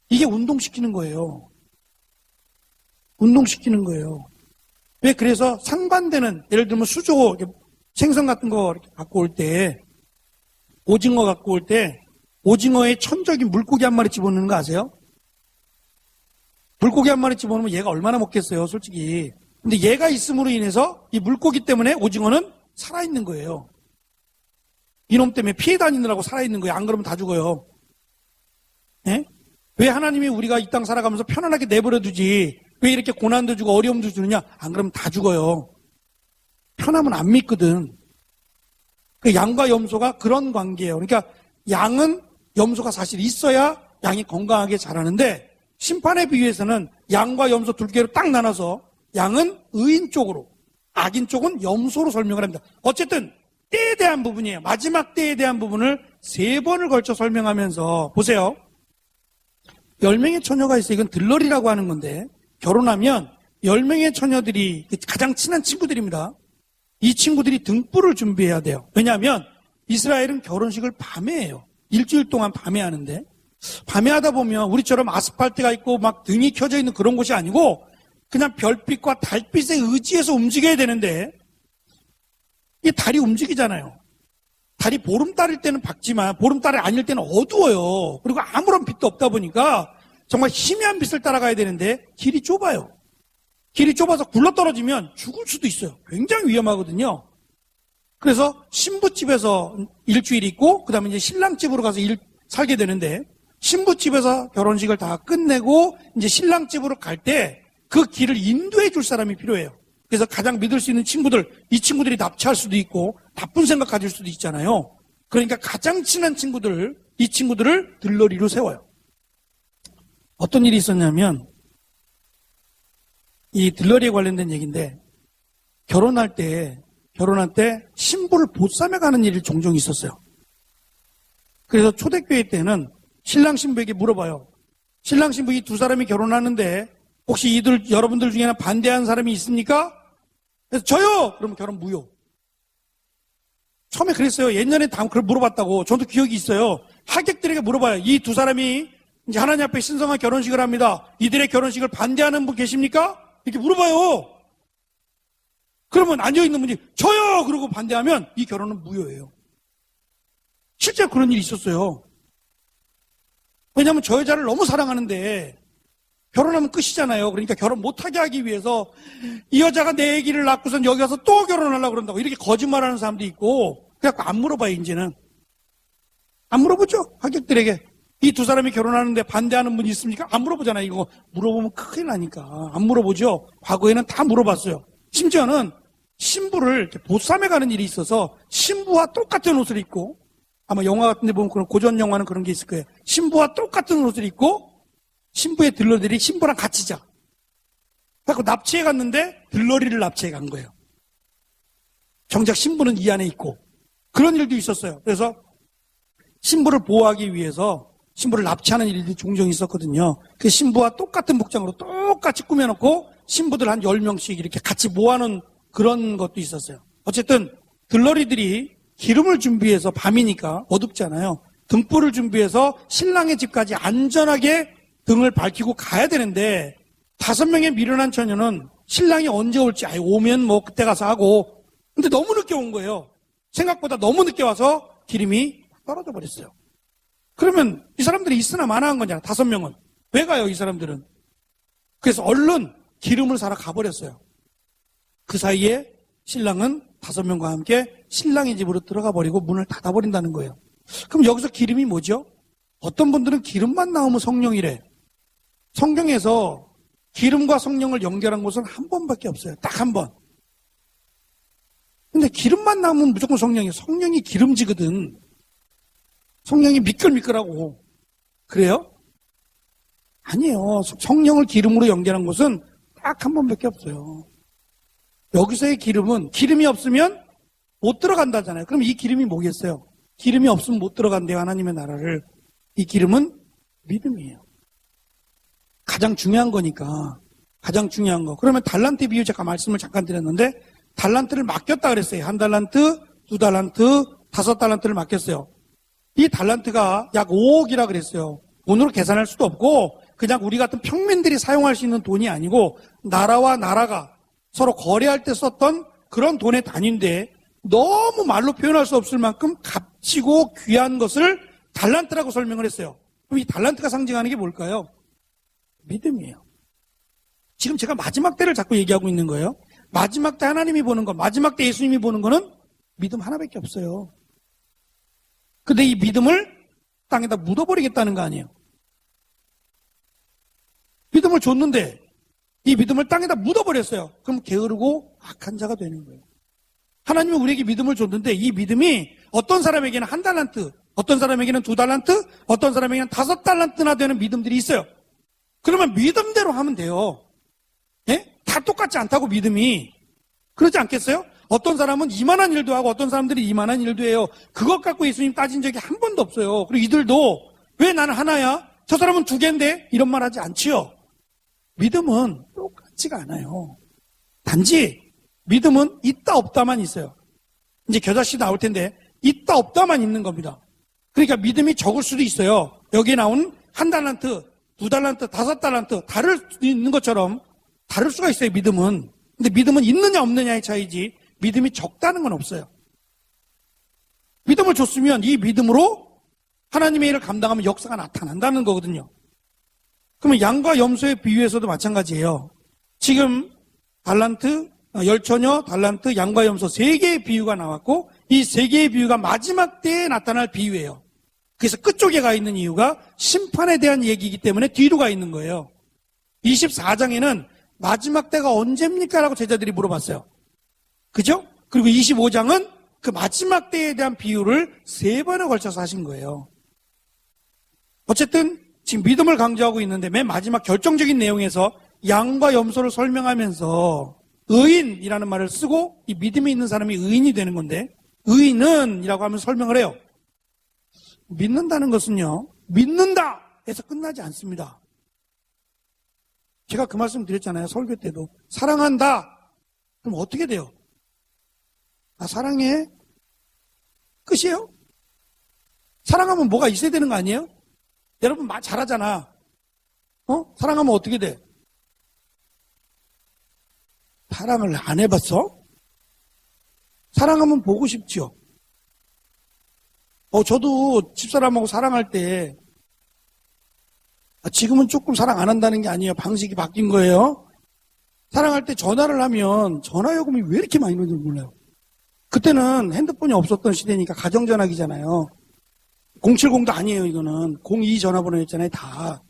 이게 운동시키는 거예요. 운동시키는 거예요. 왜 그래서 상반되는, 예를 들면 수조, 생선 같은 거 이렇게 갖고 올 때, 오징어 갖고 올 때, 오징어에 천적인 물고기 한 마리 집어넣는 거 아세요? 물고기 한 마리 집어넣으면 얘가 얼마나 먹겠어요, 솔직히. 근데 얘가 있음으로 인해서 이 물고기 때문에 오징어는 살아있는 거예요. 이놈 때문에 피해 다니느라고 살아있는 거예요. 안 그러면 다 죽어요. 예? 왜 하나님이 우리가 이 땅 살아가면서 편안하게 내버려 두지, 왜 이렇게 고난도 주고 어려움도 주느냐? 안 그러면 다 죽어요. 편하면 안 믿거든. 그 양과 염소가 그런 관계예요. 그러니까 양은 염소가 사실 있어야 양이 건강하게 자라는데, 심판에 비유해서는 양과 염소 두 개로 딱 나눠서 양은 의인 쪽으로, 악인 쪽은 염소로 설명을 합니다. 어쨌든 때에 대한 부분이에요. 마지막 때에 대한 부분을 3번을 걸쳐 설명하면서 보세요. 10명의 처녀가 있어요. 이건 들러리라고 하는 건데, 결혼하면 10명의 처녀들이 가장 친한 친구들입니다. 이 친구들이 등불을 준비해야 돼요. 왜냐하면 이스라엘은 결혼식을 밤에 해요. 일주일 동안 밤에 하는데, 밤에 하다 보면 우리처럼 아스팔트가 있고 막 등이 켜져 있는 그런 곳이 아니고 그냥 별빛과 달빛에 의지해서 움직여야 되는데, 이게 달이 움직이잖아요. 달이 보름달일 때는 밝지만 보름달이 아닐 때는 어두워요. 그리고 아무런 빛도 없다 보니까 정말 희미한 빛을 따라가야 되는데 길이 좁아요. 길이 좁아서 굴러떨어지면 죽을 수도 있어요. 굉장히 위험하거든요. 그래서 신부집에서 일주일 있고, 그 다음에 이제 신랑집으로 가서 살게 되는데, 신부집에서 결혼식을 다 끝내고 이제 신랑집으로 갈 때 그 길을 인도해 줄 사람이 필요해요. 그래서 가장 믿을 수 있는 친구들, 이 친구들이 납치할 수도 있고 나쁜 생각 가질 수도 있잖아요. 그러니까 가장 친한 친구들, 이 친구들을 들러리로 세워요. 어떤 일이 있었냐면, 이 들러리에 관련된 얘기인데, 결혼할 때 신부를 보쌈해 가는 일이 종종 있었어요. 그래서 초대교회 때는 신랑 신부에게 물어봐요. 신랑 신부 이 두 사람이 결혼하는데 혹시 여러분들 중에는 반대하는 사람이 있습니까? 그래서 저요! 그러면 결혼 무효. 처음에 그랬어요. 옛날에 다 그걸 물어봤다고. 저도 기억이 있어요. 하객들에게 물어봐요. 이 두 사람이 이제 하나님 앞에 신성한 결혼식을 합니다. 이들의 결혼식을 반대하는 분 계십니까? 이렇게 물어봐요. 그러면 앉아있는 분이 저요! 그러고 반대하면 이 결혼은 무효예요. 실제로 그런 일이 있었어요. 왜냐하면 저 여자를 너무 사랑하는데 결혼하면 끝이잖아요. 그러니까 결혼 못하게 하기 위해서 이 여자가 내 아기를 낳고선 여기 가서 또 결혼하려고 그런다고 이렇게 거짓말하는 사람도 있고, 그래갖고 안 물어봐요. 이제는 안 물어보죠. 하객들에게 이 두 사람이 결혼하는데 반대하는 분이 있습니까? 안 물어보잖아요. 이거 물어보면 큰일 나니까 안 물어보죠. 과거에는 다 물어봤어요. 심지어는 신부를 이렇게 보쌈해 가는 일이 있어서 신부와 똑같은 옷을 입고, 아마 영화 같은 데 보면 그런 고전 영화는 그런 게 있을 거예요. 신부와 똑같은 옷을 입고 신부의 들러리들이 신부랑 같이 자. 그래서 납치해 갔는데 들러리를 납치해 간 거예요. 정작 신부는 이 안에 있고. 그런 일도 있었어요. 그래서 신부를 보호하기 위해서 신부를 납치하는 일이 종종 있었거든요. 그 신부와 똑같은 복장으로 똑같이 꾸며놓고 신부들 한 10명씩 이렇게 같이 모아놓은 그런 것도 있었어요. 어쨌든 들러리들이 기름을 준비해서 밤이니까 어둡잖아요. 등불을 준비해서 신랑의 집까지 안전하게 등을 밝히고 가야 되는데 5명의 미련한 처녀는 신랑이 언제 올지 오면 뭐 그때 가서 하고 근데 너무 늦게 온 거예요. 생각보다 너무 늦게 와서 기름이 떨어져 버렸어요. 그러면 이 사람들이 있으나 마나한 거냐 5명은. 왜 가요 이 사람들은. 그래서 얼른 기름을 사러 가버렸어요. 그 사이에 신랑은 5명과 함께 신랑의 집으로 들어가 버리고 문을 닫아버린다는 거예요. 그럼 여기서 기름이 뭐죠? 어떤 분들은 기름만 나오면 성령이래. 성경에서 기름과 성령을 연결한 곳은 한 번밖에 없어요. 딱 한 번. 근데 기름만 나오면 무조건 성령이에요. 성령이 기름지거든. 성령이 미끌미끌하고. 그래요? 아니에요. 성령을 기름으로 연결한 곳은 딱 한 번밖에 없어요. 여기서의 기름은 기름이 없으면 못 들어간다잖아요. 그럼 이 기름이 뭐겠어요? 기름이 없으면 못 들어간대요. 하나님의 나라를. 이 기름은 믿음이에요. 가장 중요한 거니까. 가장 중요한 거. 그러면 달란트 비유 제가 말씀을 잠깐 드렸는데 달란트를 맡겼다 그랬어요. 1달란트, 2달란트, 5달란트를 맡겼어요. 이 달란트가 약 5억이라 그랬어요. 돈으로 계산할 수도 없고 그냥 우리 같은 평민들이 사용할 수 있는 돈이 아니고 나라와 나라가 서로 거래할 때 썼던 그런 돈의 단위인데 너무 말로 표현할 수 없을 만큼 값지고 귀한 것을 달란트라고 설명을 했어요. 그럼 이 달란트가 상징하는 게 뭘까요? 믿음이에요. 지금 제가 마지막 때를 자꾸 얘기하고 있는 거예요. 마지막 때 하나님이 보는 거, 마지막 때 예수님이 보는 거는 믿음 하나밖에 없어요. 근데 이 믿음을 땅에다 묻어버리겠다는 거 아니에요. 믿음을 줬는데 이 믿음을 땅에다 묻어버렸어요. 그럼 게으르고 악한 자가 되는 거예요. 하나님은 우리에게 믿음을 줬는데 이 믿음이 어떤 사람에게는 1달란트, 어떤 사람에게는 2달란트, 어떤 사람에게는 5달란트나 되는 믿음들이 있어요. 그러면 믿음대로 하면 돼요. 예? 다 똑같지 않다고 믿음이. 그러지 않겠어요? 어떤 사람은 이만한 일도 하고 어떤 사람들이 이만한 일도 해요. 그것 갖고 예수님 따진 적이 한 번도 없어요. 그리고 이들도 왜 나는 하나야? 저 사람은 2개인데? 이런 말 하지 않지요. 믿음은 똑같지가 않아요. 단지 믿음은 있다 없다만 있어요. 이제 겨자씨 나올 텐데 있다 없다만 있는 겁니다. 그러니까 믿음이 적을 수도 있어요. 여기에 나온 1달란트, 2달란트, 5달란트 다를 수도 있는 것처럼 다를 수가 있어요. 믿음은. 근데 믿음은 있느냐 없느냐의 차이지 믿음이 적다는 건 없어요. 믿음을 줬으면 이 믿음으로 하나님의 일을 감당하면 역사가 나타난다는 거거든요. 그러면 양과 염소의 비유에서도 마찬가지예요. 지금 달란트, 열처녀, 달란트, 양과 염소 3개의 비유가 나왔고 이 3개의 비유가 마지막 때에 나타날 비유예요. 그래서 끝쪽에 가 있는 이유가 심판에 대한 얘기이기 때문에 뒤로 가 있는 거예요. 24장에는 마지막 때가 언제입니까? 라고 제자들이 물어봤어요. 그죠? 그리고 25장은 그 마지막 때에 대한 비유를 3번에 걸쳐서 하신 거예요. 어쨌든 지금 믿음을 강조하고 있는데 맨 마지막 결정적인 내용에서 양과 염소를 설명하면서 의인이라는 말을 쓰고 이 믿음이 있는 사람이 의인이 되는 건데 의인은 이라고 하면서 설명을 해요. 믿는다는 것은요, 믿는다 해서 끝나지 않습니다. 제가 그 말씀 드렸잖아요. 설교 때도. 사랑한다. 그럼 어떻게 돼요? 아, 사랑해? 끝이에요? 사랑하면 뭐가 있어야 되는 거 아니에요? 여러분 말 잘하잖아. 사랑하면 어떻게 돼? 사랑을 안 해봤어? 사랑하면 보고 싶지요. 저도 집사람하고 사랑할 때 지금은 조금 사랑 안 한다는 게 아니에요. 방식이 바뀐 거예요. 사랑할 때 전화를 하면 전화요금이 왜 이렇게 많이 나는지 몰라요. 그때는 핸드폰이 없었던 시대니까 가정전화기잖아요. 070도 아니에요. 이거는 02 전화번호였잖아요. 다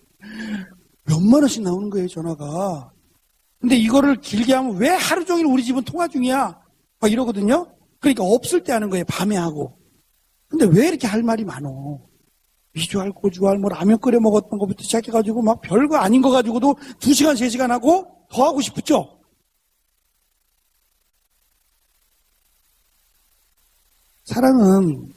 몇만 원씩 나오는 거예요. 전화가. 근데 이거를 길게 하면 왜 하루 종일 우리 집은 통화 중이야? 막 이러거든요. 그러니까 없을 때 하는 거예요. 밤에 하고. 근데 왜 이렇게 할 말이 많어? 미주알, 고주알, 뭐 라면 끓여 먹었던 것부터 시작해가지고 막 별거 아닌 거 가지고도 2시간, 3시간 하고 더 하고 싶었죠? 사랑은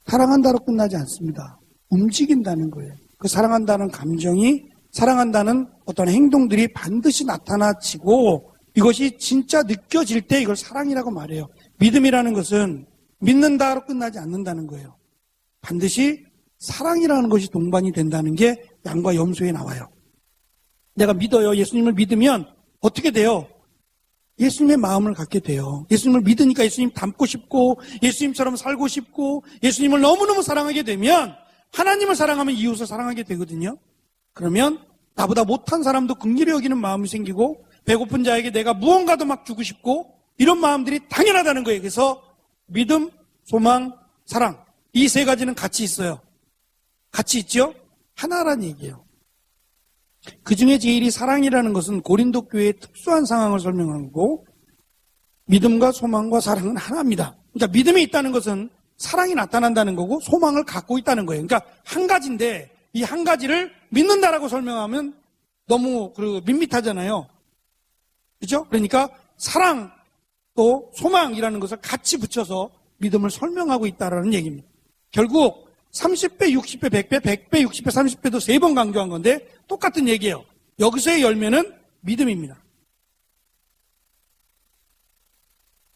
사랑한다로 끝나지 않습니다. 움직인다는 거예요. 그 사랑한다는 감정이, 사랑한다는 어떤 행동들이 반드시 나타나지고 이것이 진짜 느껴질 때 이걸 사랑이라고 말해요. 믿음이라는 것은 믿는다로 끝나지 않는다는 거예요. 반드시 사랑이라는 것이 동반이 된다는 게 양과 염소에 나와요. 내가 믿어요. 예수님을 믿으면 어떻게 돼요? 예수님의 마음을 갖게 돼요. 예수님을 믿으니까 예수님 닮고 싶고 예수님처럼 살고 싶고 예수님을 너무너무 사랑하게 되면 하나님을 사랑하면 이웃을 사랑하게 되거든요. 그러면 나보다 못한 사람도 긍휼히 여기는 마음이 생기고 배고픈 자에게 내가 무언가도 막 주고 싶고 이런 마음들이 당연하다는 거예요. 그래서 믿음, 소망, 사랑 이 세 가지는 같이 있어요. 같이 있죠? 하나란 얘기예요. 그 중에 제일이 사랑이라는 것은 고린도 교회의 특수한 상황을 설명한 거고 믿음과 소망과 사랑은 하나입니다. 그러니까 믿음이 있다는 것은 사랑이 나타난다는 거고 소망을 갖고 있다는 거예요. 그러니까 한 가지인데 이 한 가지를 믿는다라고 설명하면 너무 밋밋하잖아요. 그렇죠? 그러니까 사랑 또 소망이라는 것을 같이 붙여서 믿음을 설명하고 있다라는 얘기입니다. 결국 30배, 60배, 100배, 100배, 60배, 30배도 3번 강조한 건데 똑같은 얘기예요. 여기서의 열매는 믿음입니다.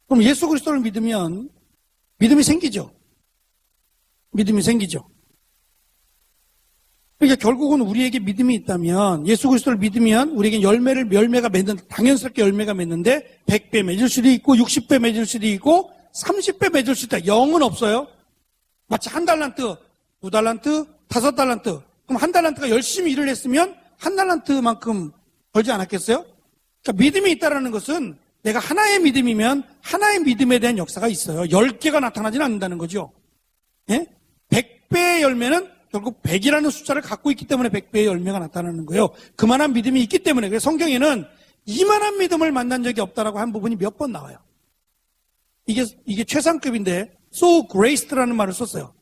그럼 예수 그리스도를 믿으면 믿음이 생기죠. 믿음이 생기죠. 그러니까 결국은 우리에게 믿음이 있다면 예수 그리스도를 믿으면 우리에게 열매가 맺는 당연스럽게 열매가 맺는데 100배 맺을 수도 있고 60배 맺을 수도 있고 30배 맺을 수도 있다. 0은 없어요. 마치 1달란트, 2달란트, 5달란트. 그럼 1달란트가 열심히 일을 했으면 1달란트만큼 벌지 않았겠어요? 그러니까 믿음이 있다는 것은 내가 하나의 믿음이면 하나의 믿음에 대한 역사가 있어요. 10개가 나타나지는 않는다는 거죠. 예? 100배의 열매는 결국 100이라는 숫자를 갖고 있기 때문에 100배의 열매가 나타나는 거예요. 그만한 믿음이 있기 때문에. 그래서 성경에는 이만한 믿음을 만난 적이 없다라고 한 부분이 몇 번 나와요. 이게 최상급인데 so graced라는 말을 썼어요.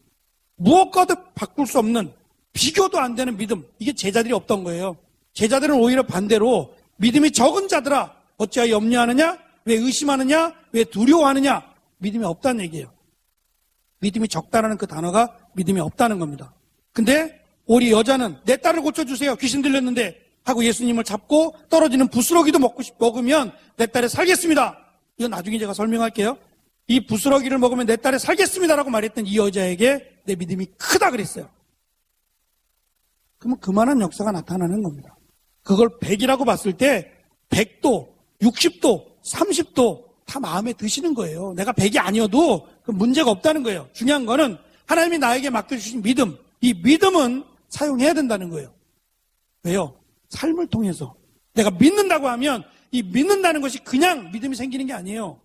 무엇과도 바꿀 수 없는 비교도 안 되는 믿음. 이게 제자들이 없던 거예요. 제자들은 오히려 반대로 믿음이 적은 자들아 어찌하여 염려하느냐? 왜 의심하느냐? 왜 두려워하느냐? 믿음이 없다는 얘기예요. 믿음이 적다라는 그 단어가 믿음이 없다는 겁니다. 근데 우리 여자는 내 딸을 고쳐주세요. 귀신 들렸는데 하고 예수님을 잡고 떨어지는 부스러기도 먹으면 내 딸이 살겠습니다. 이건 나중에 제가 설명할게요. 이 부스러기를 먹으면 내 딸이 살겠습니다라고 말했던 이 여자에게 내 믿음이 크다 그랬어요. 그러면 그만한 역사가 나타나는 겁니다. 그걸 100이라고 봤을 때 100도, 60도, 30도 다 마음에 드시는 거예요. 내가 100이 아니어도 그 문제가 없다는 거예요. 중요한 거는 하나님이 나에게 맡겨주신 믿음, 이 믿음은 사용해야 된다는 거예요. 왜요? 삶을 통해서 내가 믿는다고 하면 이 믿는다는 것이 그냥 믿음이 생기는 게 아니에요.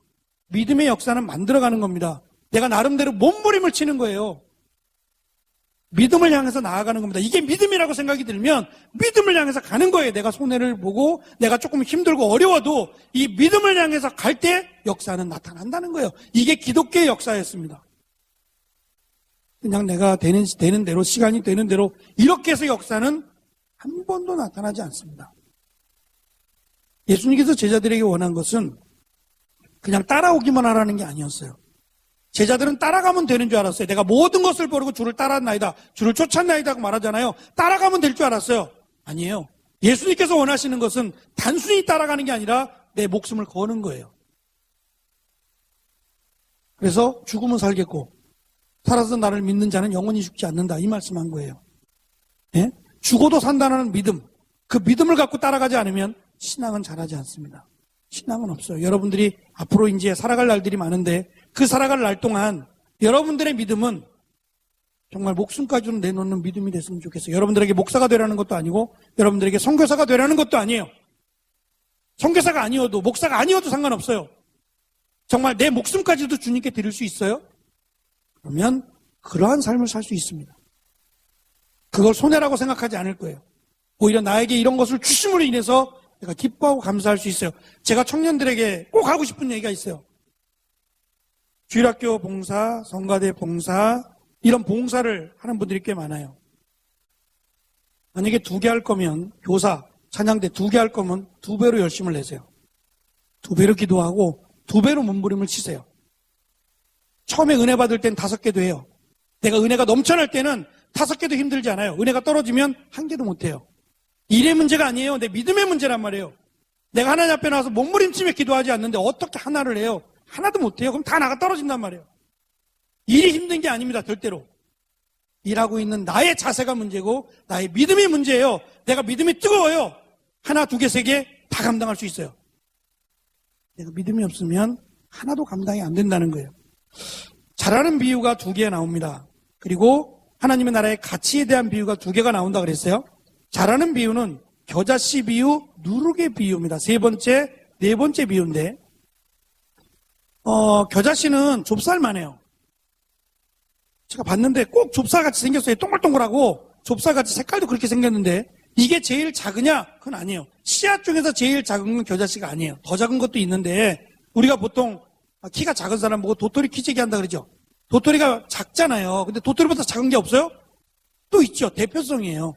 믿음의 역사는 만들어가는 겁니다. 내가 나름대로 몸부림을 치는 거예요. 믿음을 향해서 나아가는 겁니다. 이게 믿음이라고 생각이 들면 믿음을 향해서 가는 거예요. 내가 손해를 보고 내가 조금 힘들고 어려워도 이 믿음을 향해서 갈 때 역사는 나타난다는 거예요. 이게 기독교의 역사였습니다. 그냥 내가 되는 대로 시간이 되는 대로 이렇게 해서 역사는 한 번도 나타나지 않습니다. 예수님께서 제자들에게 원한 것은 그냥 따라오기만 하라는 게 아니었어요. 제자들은 따라가면 되는 줄 알았어요. 내가 모든 것을 버리고 주를 따랐나이다. 주를 쫓았나이다 고 말하잖아요. 따라가면 될 줄 알았어요. 아니에요. 예수님께서 원하시는 것은 단순히 따라가는 게 아니라 내 목숨을 거는 거예요. 그래서 죽으면 살겠고 살아서 나를 믿는 자는 영원히 죽지 않는다. 이 말씀한 거예요. 예? 죽어도 산다는 믿음. 그 믿음을 갖고 따라가지 않으면 신앙은 잘하지 않습니다. 신앙은 없어요. 여러분들이 앞으로 이제 살아갈 날들이 많은데 그 살아갈 날 동안 여러분들의 믿음은 정말 목숨까지는 내놓는 믿음이 됐으면 좋겠어요. 여러분들에게 목사가 되라는 것도 아니고 여러분들에게 선교사가 되라는 것도 아니에요. 선교사가 아니어도 목사가 아니어도 상관없어요. 정말 내 목숨까지도 주님께 드릴 수 있어요? 그러면 그러한 삶을 살 수 있습니다. 그걸 손해라고 생각하지 않을 거예요. 오히려 나에게 이런 것을 주심으로 인해서 내가 기뻐하고 감사할 수 있어요. 제가 청년들에게 꼭 하고 싶은 얘기가 있어요. 주일학교 봉사, 성가대 봉사 이런 봉사를 하는 분들이 꽤 많아요. 만약에 2개 할 거면 교사, 찬양대 2개 할 거면 2배로 열심을 내세요. 2배로 기도하고 2배로 몸부림을 치세요. 처음에 은혜 받을 땐 5개도 해요. 내가 은혜가 넘쳐날 때는 5개도 힘들지 않아요. 은혜가 떨어지면 1개도 못해요. 일의 문제가 아니에요. 내 믿음의 문제란 말이에요. 내가 하나님 앞에 나와서 몸부림치며 기도하지 않는데 어떻게 하나를 해요? 하나도 못해요. 그럼 다 나가 떨어진단 말이에요. 일이 힘든 게 아닙니다. 절대로. 일하고 있는 나의 자세가 문제고 나의 믿음이 문제예요. 내가 믿음이 뜨거워요. 하나, 두 개, 세 개 다 감당할 수 있어요. 내가 믿음이 없으면 하나도 감당이 안 된다는 거예요. 잘하는 비유가 2개 나옵니다. 그리고 하나님의 나라의 가치에 대한 비유가 2개가 나온다 그랬어요. 잘하는 비유는 겨자씨 비유, 누룩의 비유입니다. 네 번째 비유인데, 겨자씨는 좁쌀만해요. 제가 봤는데 꼭 좁쌀같이 생겼어요. 동글동글하고 좁쌀같이 색깔도 그렇게 생겼는데 이게 제일 작으냐? 그건 아니에요. 씨앗 중에서 제일 작은 건 겨자씨가 아니에요. 더 작은 것도 있는데 우리가 보통 키가 작은 사람 보고 도토리 키재기 한다 그러죠. 도토리가 작잖아요. 근데 도토리보다 작은 게 없어요? 또 있죠. 대표성이에요.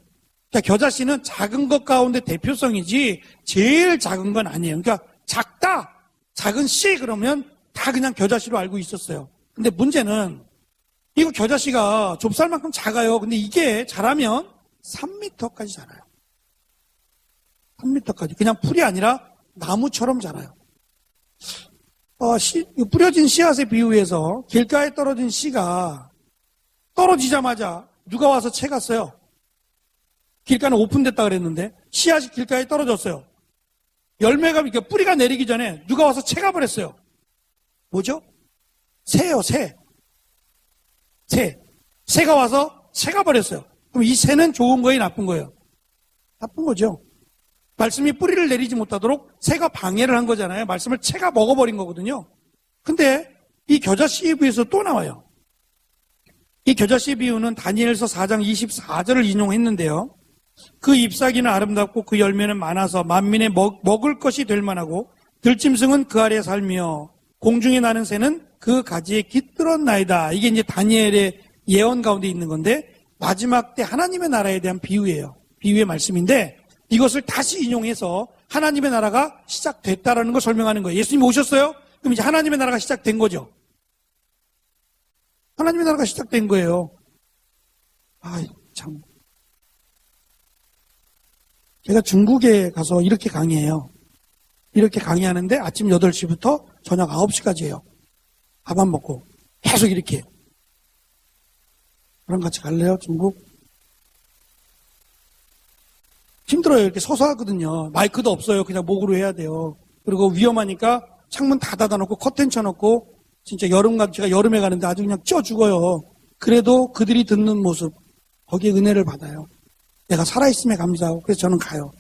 그러니까 겨자씨는 작은 것 가운데 대표성이지 제일 작은 건 아니에요. 그러니까 작다, 작은 씨 그러면 다 그냥 겨자씨로 알고 있었어요. 근데 문제는 이거 겨자씨가 좁쌀만큼 작아요. 근데 이게 자라면 3m까지 자라요. 3m까지. 그냥 풀이 아니라 나무처럼 자라요. 뿌려진 씨앗에 비유해서 길가에 떨어진 씨가 떨어지자마자 누가 와서 채갔어요. 길가는 오픈됐다 그랬는데 씨앗이 길가에 떨어졌어요. 열매가, 그러니까 뿌리가 내리기 전에 누가 와서 채가버렸어요. 뭐죠? 새요, 새. 새가 와서 채가버렸어요. 그럼 이 새는 좋은 거예요, 나쁜 거예요? 나쁜 거죠. 말씀이 뿌리를 내리지 못하도록 새가 방해를 한 거잖아요. 말씀을 채가 먹어버린 거거든요. 근데 이 겨자씨 비유에서 또 나와요. 이 겨자씨 비유는 다니엘서 4장 24절을 인용했는데요. 그 잎사귀는 아름답고 그 열매는 많아서 만민의 먹을 것이 될 만하고 들짐승은 그 아래에 살며 공중에 나는 새는 그 가지에 깃들었나이다. 이게 이제 다니엘의 예언 가운데 있는 건데 마지막 때 하나님의 나라에 대한 비유예요. 비유의 말씀인데 이것을 다시 인용해서 하나님의 나라가 시작됐다라는 걸 설명하는 거예요. 예수님이 오셨어요? 그럼 이제 하나님의 나라가 시작된 거죠. 하나님의 나라가 시작된 거예요. 참. 제가 중국에 가서 이렇게 강의해요. 이렇게 강의하는데 아침 8시부터 저녁 9시까지예요. 밥 안 먹고 계속 이렇게. 저랑 같이 갈래요? 중국? 힘들어요. 이렇게 서서 하거든요. 마이크도 없어요. 그냥 목으로 해야 돼요. 그리고 위험하니까 창문 다 닫아놓고 커튼 쳐놓고 진짜 제가 여름에 가는데 아주 그냥 쪄 죽어요. 그래도 그들이 듣는 모습, 거기에 은혜를 받아요. 내가 살아있음에 감사하고 그래서 저는 가요.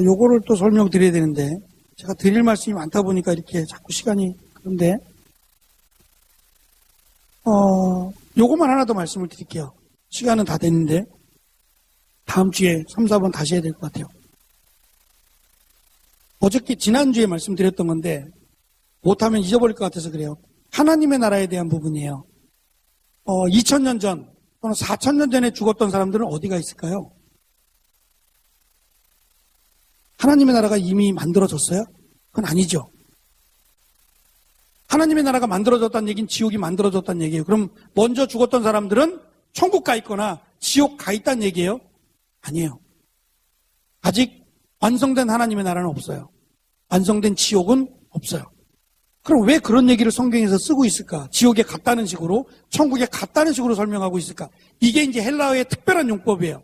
요거를 또 설명드려야 되는데 제가 드릴 말씀이 많다 보니까 이렇게 자꾸 시간이 그런데 요거만 하나 더 말씀을 드릴게요. 시간은 다 됐는데 다음 주에 3, 4번 다시 해야 될 것 같아요. 어저께 지난주에 말씀드렸던 건데 못하면 잊어버릴 것 같아서 그래요. 하나님의 나라에 대한 부분이에요. 2000년 전 또는 4000년 전에 죽었던 사람들은 어디가 있을까요? 하나님의 나라가 이미 만들어졌어요? 그건 아니죠. 하나님의 나라가 만들어졌다는 얘기는 지옥이 만들어졌다는 얘기예요. 그럼 먼저 죽었던 사람들은 천국 가 있거나 지옥 가 있다는 얘기예요? 아니에요. 아직 완성된 하나님의 나라는 없어요. 완성된 지옥은 없어요. 그럼 왜 그런 얘기를 성경에서 쓰고 있을까? 지옥에 갔다는 식으로, 천국에 갔다는 식으로 설명하고 있을까? 이게 이제 헬라어의 특별한 용법이에요.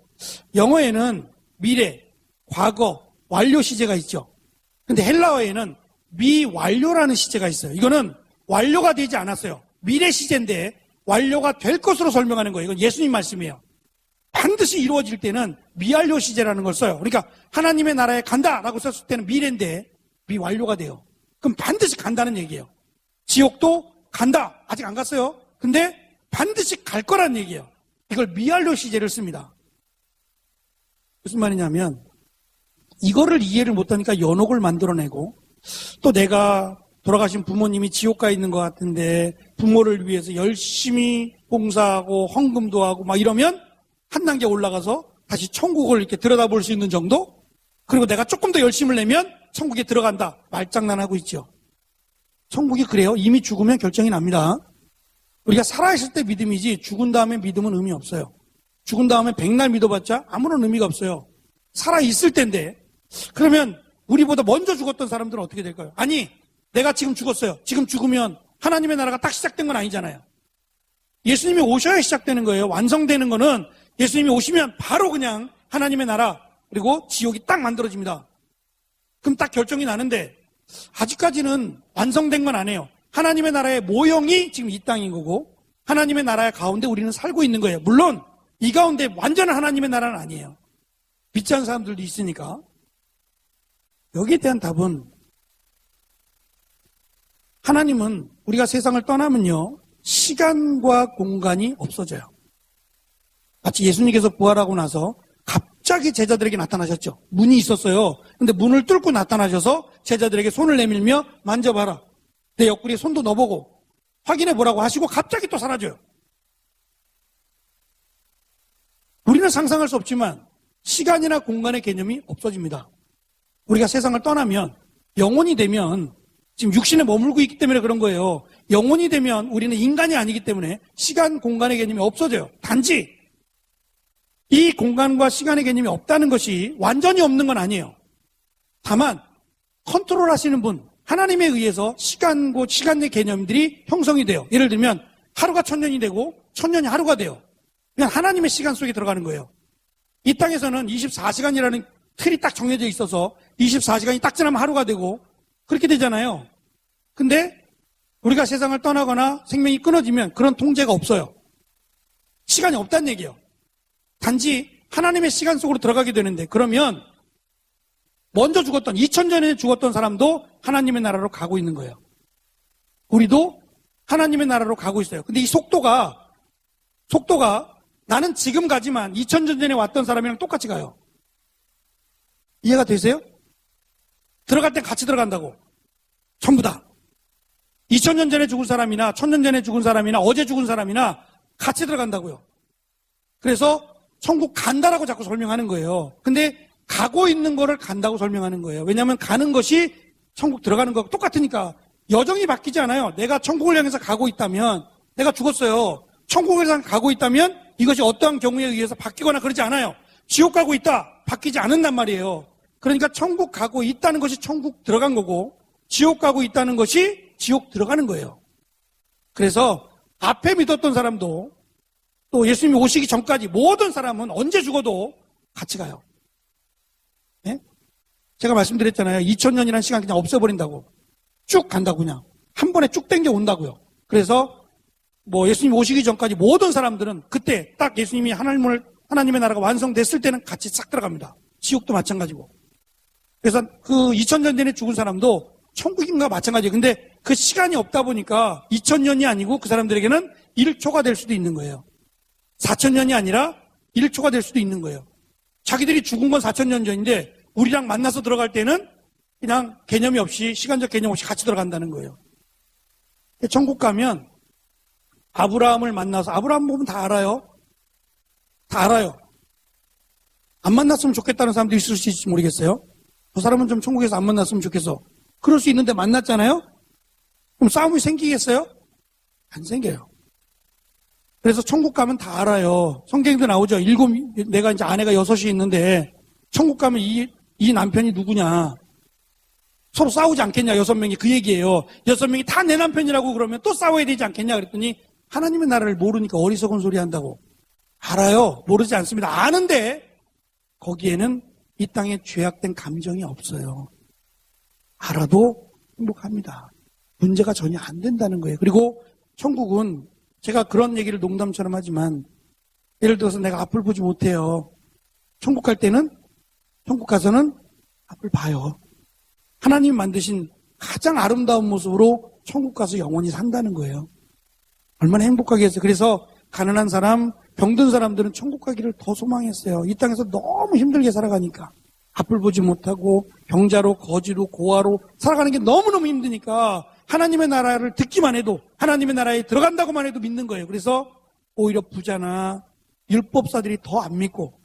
영어에는 미래, 과거, 완료 시제가 있죠. 근데 헬라어에는 미완료라는 시제가 있어요. 이거는 완료가 되지 않았어요. 미래 시제인데 완료가 될 것으로 설명하는 거예요. 이건 예수님 말씀이에요. 반드시 이루어질 때는 미완료 시제라는 걸 써요. 그러니까 하나님의 나라에 간다라고 썼을 때는 미래인데 미완료가 돼요. 그럼 반드시 간다는 얘기예요. 지옥도 간다. 아직 안 갔어요. 근데 반드시 갈 거란 얘기예요. 이걸 미완료 시제를 씁니다. 무슨 말이냐면 이거를 이해를 못하니까 연옥을 만들어내고 또 내가 돌아가신 부모님이 지옥 가 있는 것 같은데 부모를 위해서 열심히 봉사하고 헌금도 하고 막 이러면 한 단계 올라가서 다시 천국을 이렇게 들여다볼 수 있는 정도? 그리고 내가 조금 더 열심을 내면 천국에 들어간다. 말장난하고 있죠. 천국이 그래요. 이미 죽으면 결정이 납니다. 우리가 살아있을 때 믿음이지 죽은 다음에 믿음은 의미 없어요. 죽은 다음에 백날 믿어봤자 아무런 의미가 없어요. 살아있을 때인데 그러면 우리보다 먼저 죽었던 사람들은 어떻게 될까요? 아니 내가 지금 죽었어요. 지금 죽으면 하나님의 나라가 딱 시작된 건 아니잖아요. 예수님이 오셔야 시작되는 거예요. 완성되는 거는 예수님이 오시면 바로 그냥 하나님의 나라 그리고 지옥이 딱 만들어집니다. 그럼 딱 결정이 나는데 아직까지는 완성된 건 아니에요. 하나님의 나라의 모형이 지금 이 땅인 거고 하나님의 나라의 가운데 우리는 살고 있는 거예요. 물론 이 가운데 완전한 하나님의 나라는 아니에요. 믿지 않는 사람들도 있으니까. 여기에 대한 답은 하나님은 우리가 세상을 떠나면요 시간과 공간이 없어져요. 마치 예수님께서 부활하고 나서 갑자기 제자들에게 나타나셨죠. 문이 있었어요. 근데 문을 뚫고 나타나셔서 제자들에게 손을 내밀며 만져봐라. 내 옆구리에 손도 넣어보고 확인해 보라고 하시고 갑자기 또 사라져요. 우리는 상상할 수 없지만 시간이나 공간의 개념이 없어집니다. 우리가 세상을 떠나면 영혼이 되면 지금 육신에 머물고 있기 때문에 그런 거예요. 영혼이 되면 우리는 인간이 아니기 때문에 시간, 공간의 개념이 없어져요. 단지 이 공간과 시간의 개념이 없다는 것이 완전히 없는 건 아니에요. 다만 컨트롤 하시는 분, 하나님에 의해서 시간과 시간의 개념들이 형성이 돼요. 예를 들면 하루가 1000년이 되고 1000년이 하루가 돼요. 그냥 하나님의 시간 속에 들어가는 거예요. 이 땅에서는 24시간이라는 틀이 딱 정해져 있어서 24시간이 딱 지나면 하루가 되고 그렇게 되잖아요. 근데 우리가 세상을 떠나거나 생명이 끊어지면 그런 통제가 없어요. 시간이 없다는 얘기예요. 단지 하나님의 시간 속으로 들어가게 되는데 그러면 먼저 죽었던 2000년에 죽었던 사람도 하나님의 나라로 가고 있는 거예요. 우리도 하나님의 나라로 가고 있어요. 근데 이 속도가 나는 지금 가지만 2000년 전에 왔던 사람이랑 똑같이 가요. 이해가 되세요? 들어갈 땐 같이 들어간다고. 전부 다. 2000년 전에 죽은 사람이나 1000년 전에 죽은 사람이나 어제 죽은 사람이나 같이 들어간다고요. 그래서 천국 간다라고 자꾸 설명하는 거예요. 근데 가고 있는 거를 간다고 설명하는 거예요. 왜냐하면 가는 것이 천국 들어가는 거하고 똑같으니까 여정이 바뀌지 않아요. 내가 천국을 향해서 가고 있다면 내가 죽었어요. 천국을 향해서 가고 있다면 이것이 어떠한 경우에 의해서 바뀌거나 그러지 않아요. 지옥 가고 있다. 바뀌지 않는단 말이에요. 그러니까 천국 가고 있다는 것이 천국 들어간 거고 지옥 가고 있다는 것이 지옥 들어가는 거예요. 그래서 앞에 믿었던 사람도 또 예수님이 오시기 전까지 모든 사람은 언제 죽어도 같이 가요. 네? 제가 말씀드렸잖아요. 2000년이라는 시간 그냥 없애버린다고. 쭉 간다고 그냥. 한 번에 쭉 땡겨 온다고요. 그래서 예수님 오시기 전까지 모든 사람들은 그때 딱 예수님이 하나님의 나라가 완성됐을 때는 같이 싹 들어갑니다. 지옥도 마찬가지고. 그래서 그 2000년 전에 죽은 사람도 천국인가 마찬가지예요. 근데 그 시간이 없다 보니까 2000년이 아니고 그 사람들에게는 1초가 될 수도 있는 거예요. 4000년이 아니라 1초가 될 수도 있는 거예요. 자기들이 죽은 건 4000년 전인데 우리랑 만나서 들어갈 때는 그냥 개념이 없이 시간적 개념 없이 같이 들어간다는 거예요. 천국 가면 아브라함을 만나서 아브라함 보면 다 알아요. 다 알아요. 안 만났으면 좋겠다는 사람도 있을 수 있을지 모르겠어요. 그 사람은 좀 천국에서 안 만났으면 좋겠어. 그럴 수 있는데 만났잖아요. 그럼 싸움이 생기겠어요? 안 생겨요. 그래서 천국 가면 다 알아요. 성경에도 나오죠. 내가 이제 아내가 6이 있는데 천국 가면 이 남편이 누구냐. 서로 싸우지 않겠냐. 6명이 그 얘기예요. 6명이 다 내 남편이라고 그러면 또 싸워야 되지 않겠냐 그랬더니 하나님의 나라를 모르니까 어리석은 소리 한다고. 알아요. 모르지 않습니다. 아는데 거기에는 이 땅에 죄악된 감정이 없어요. 알아도 행복합니다. 문제가 전혀 안 된다는 거예요. 그리고 천국은 제가 그런 얘기를 농담처럼 하지만 예를 들어서 내가 앞을 보지 못해요. 천국 갈 때는 천국 가서는 앞을 봐요. 하나님 만드신 가장 아름다운 모습으로 천국 가서 영원히 산다는 거예요. 얼마나 행복하겠어요. 그래서 가난한 사람, 병든 사람들은 천국 가기를 더 소망했어요. 이 땅에서 너무 힘들게 살아가니까. 앞을 보지 못하고 병자로 거지로 고아로 살아가는 게 너무너무 힘드니까 하나님의 나라를 듣기만 해도 하나님의 나라에 들어간다고만 해도 믿는 거예요. 그래서 오히려 부자나 율법사들이 더 안 믿고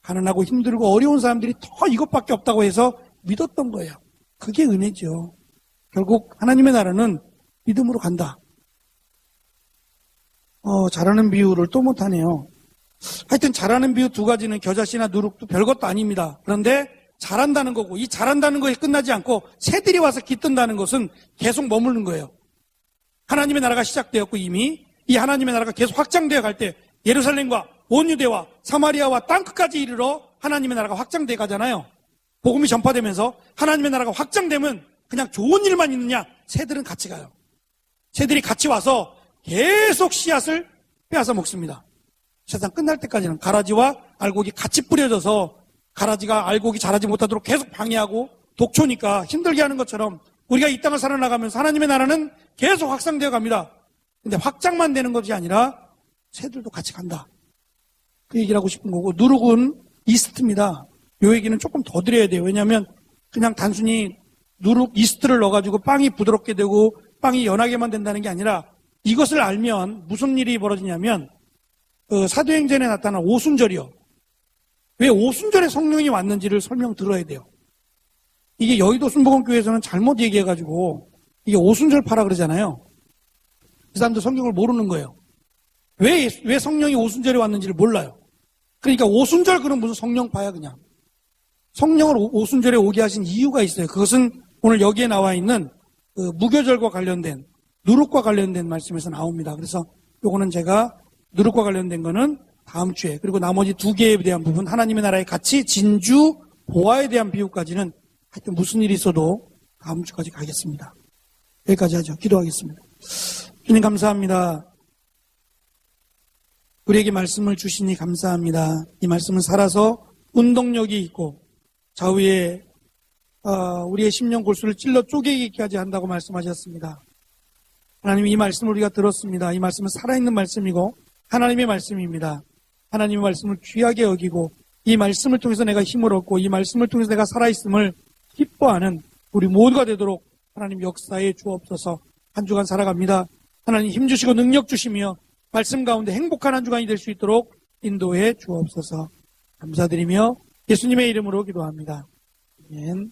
가난하고 힘들고 어려운 사람들이 더 이것밖에 없다고 해서 믿었던 거예요. 그게 은혜죠. 결국 하나님의 나라는 믿음으로 간다. 잘하는 비유를 또 못하네요. 하여튼 잘하는 비유 2가지는 겨자씨나 누룩도 별것도 아닙니다. 그런데 잘한다는 거고 이 잘한다는 거에 끝나지 않고 새들이 와서 깃든다는 것은 계속 머무르는 거예요. 하나님의 나라가 시작되었고 이미 이 하나님의 나라가 계속 확장되어 갈 때 예루살렘과 온 유대와 사마리아와 땅끝까지 이르러 하나님의 나라가 확장되어 가잖아요. 복음이 전파되면서 하나님의 나라가 확장되면 그냥 좋은 일만 있느냐? 새들은 같이 가요. 새들이 같이 와서 계속 씨앗을 빼앗아 먹습니다. 세상 끝날 때까지는 가라지와 알곡이 같이 뿌려져서 가라지가 알곡이 자라지 못하도록 계속 방해하고 독초니까 힘들게 하는 것처럼 우리가 이 땅을 살아나가면서 하나님의 나라는 계속 확장되어 갑니다. 근데 확장만 되는 것이 아니라 새들도 같이 간다. 그 얘기를 하고 싶은 거고, 누룩은 이스트입니다. 이 얘기는 조금 더 드려야 돼요. 왜냐하면 그냥 단순히 누룩 이스트를 넣어가지고 빵이 부드럽게 되고 빵이 연하게만 된다는 게 아니라 이것을 알면 무슨 일이 벌어지냐면 사도행전에 나타난 오순절이요. 왜 오순절에 성령이 왔는지를 설명 들어야 돼요. 이게 여의도 순복음교회에서는 잘못 얘기해가지고 이게 오순절파라 그러잖아요. 그 사람들 성경을 모르는 거예요. 왜 성령이 오순절에 왔는지를 몰라요. 그러니까 오순절 그럼 무슨 성령파야 그냥. 성령을 오순절에 오게 하신 이유가 있어요. 그것은 오늘 여기에 나와 있는 무교절과 관련된 누룩과 관련된 말씀에서 나옵니다. 그래서 요거는 제가 누룩과 관련된 거는 다음 주에, 그리고 나머지 두 개에 대한 부분, 하나님의 나라의 가치, 진주, 보화에 대한 비유까지는 하여튼 무슨 일이 있어도 다음 주까지 가겠습니다. 여기까지 하죠. 기도하겠습니다. 주님 감사합니다. 우리에게 말씀을 주시니 감사합니다. 이 말씀은 살아서 운동력이 있고 좌우에 우리의 심령 골수를 찔러 쪼개기까지 한다고 말씀하셨습니다. 하나님, 이 말씀을 우리가 들었습니다. 이 말씀은 살아있는 말씀이고 하나님의 말씀입니다. 하나님의 말씀을 귀하게 여기고 이 말씀을 통해서 내가 힘을 얻고 이 말씀을 통해서 내가 살아있음을 기뻐하는 우리 모두가 되도록 하나님 역사에 주옵소서. 한 주간 살아갑니다. 하나님 힘주시고 능력 주시며 말씀 가운데 행복한 한 주간이 될 수 있도록 인도해 주옵소서. 감사드리며 예수님의 이름으로 기도합니다. 아멘.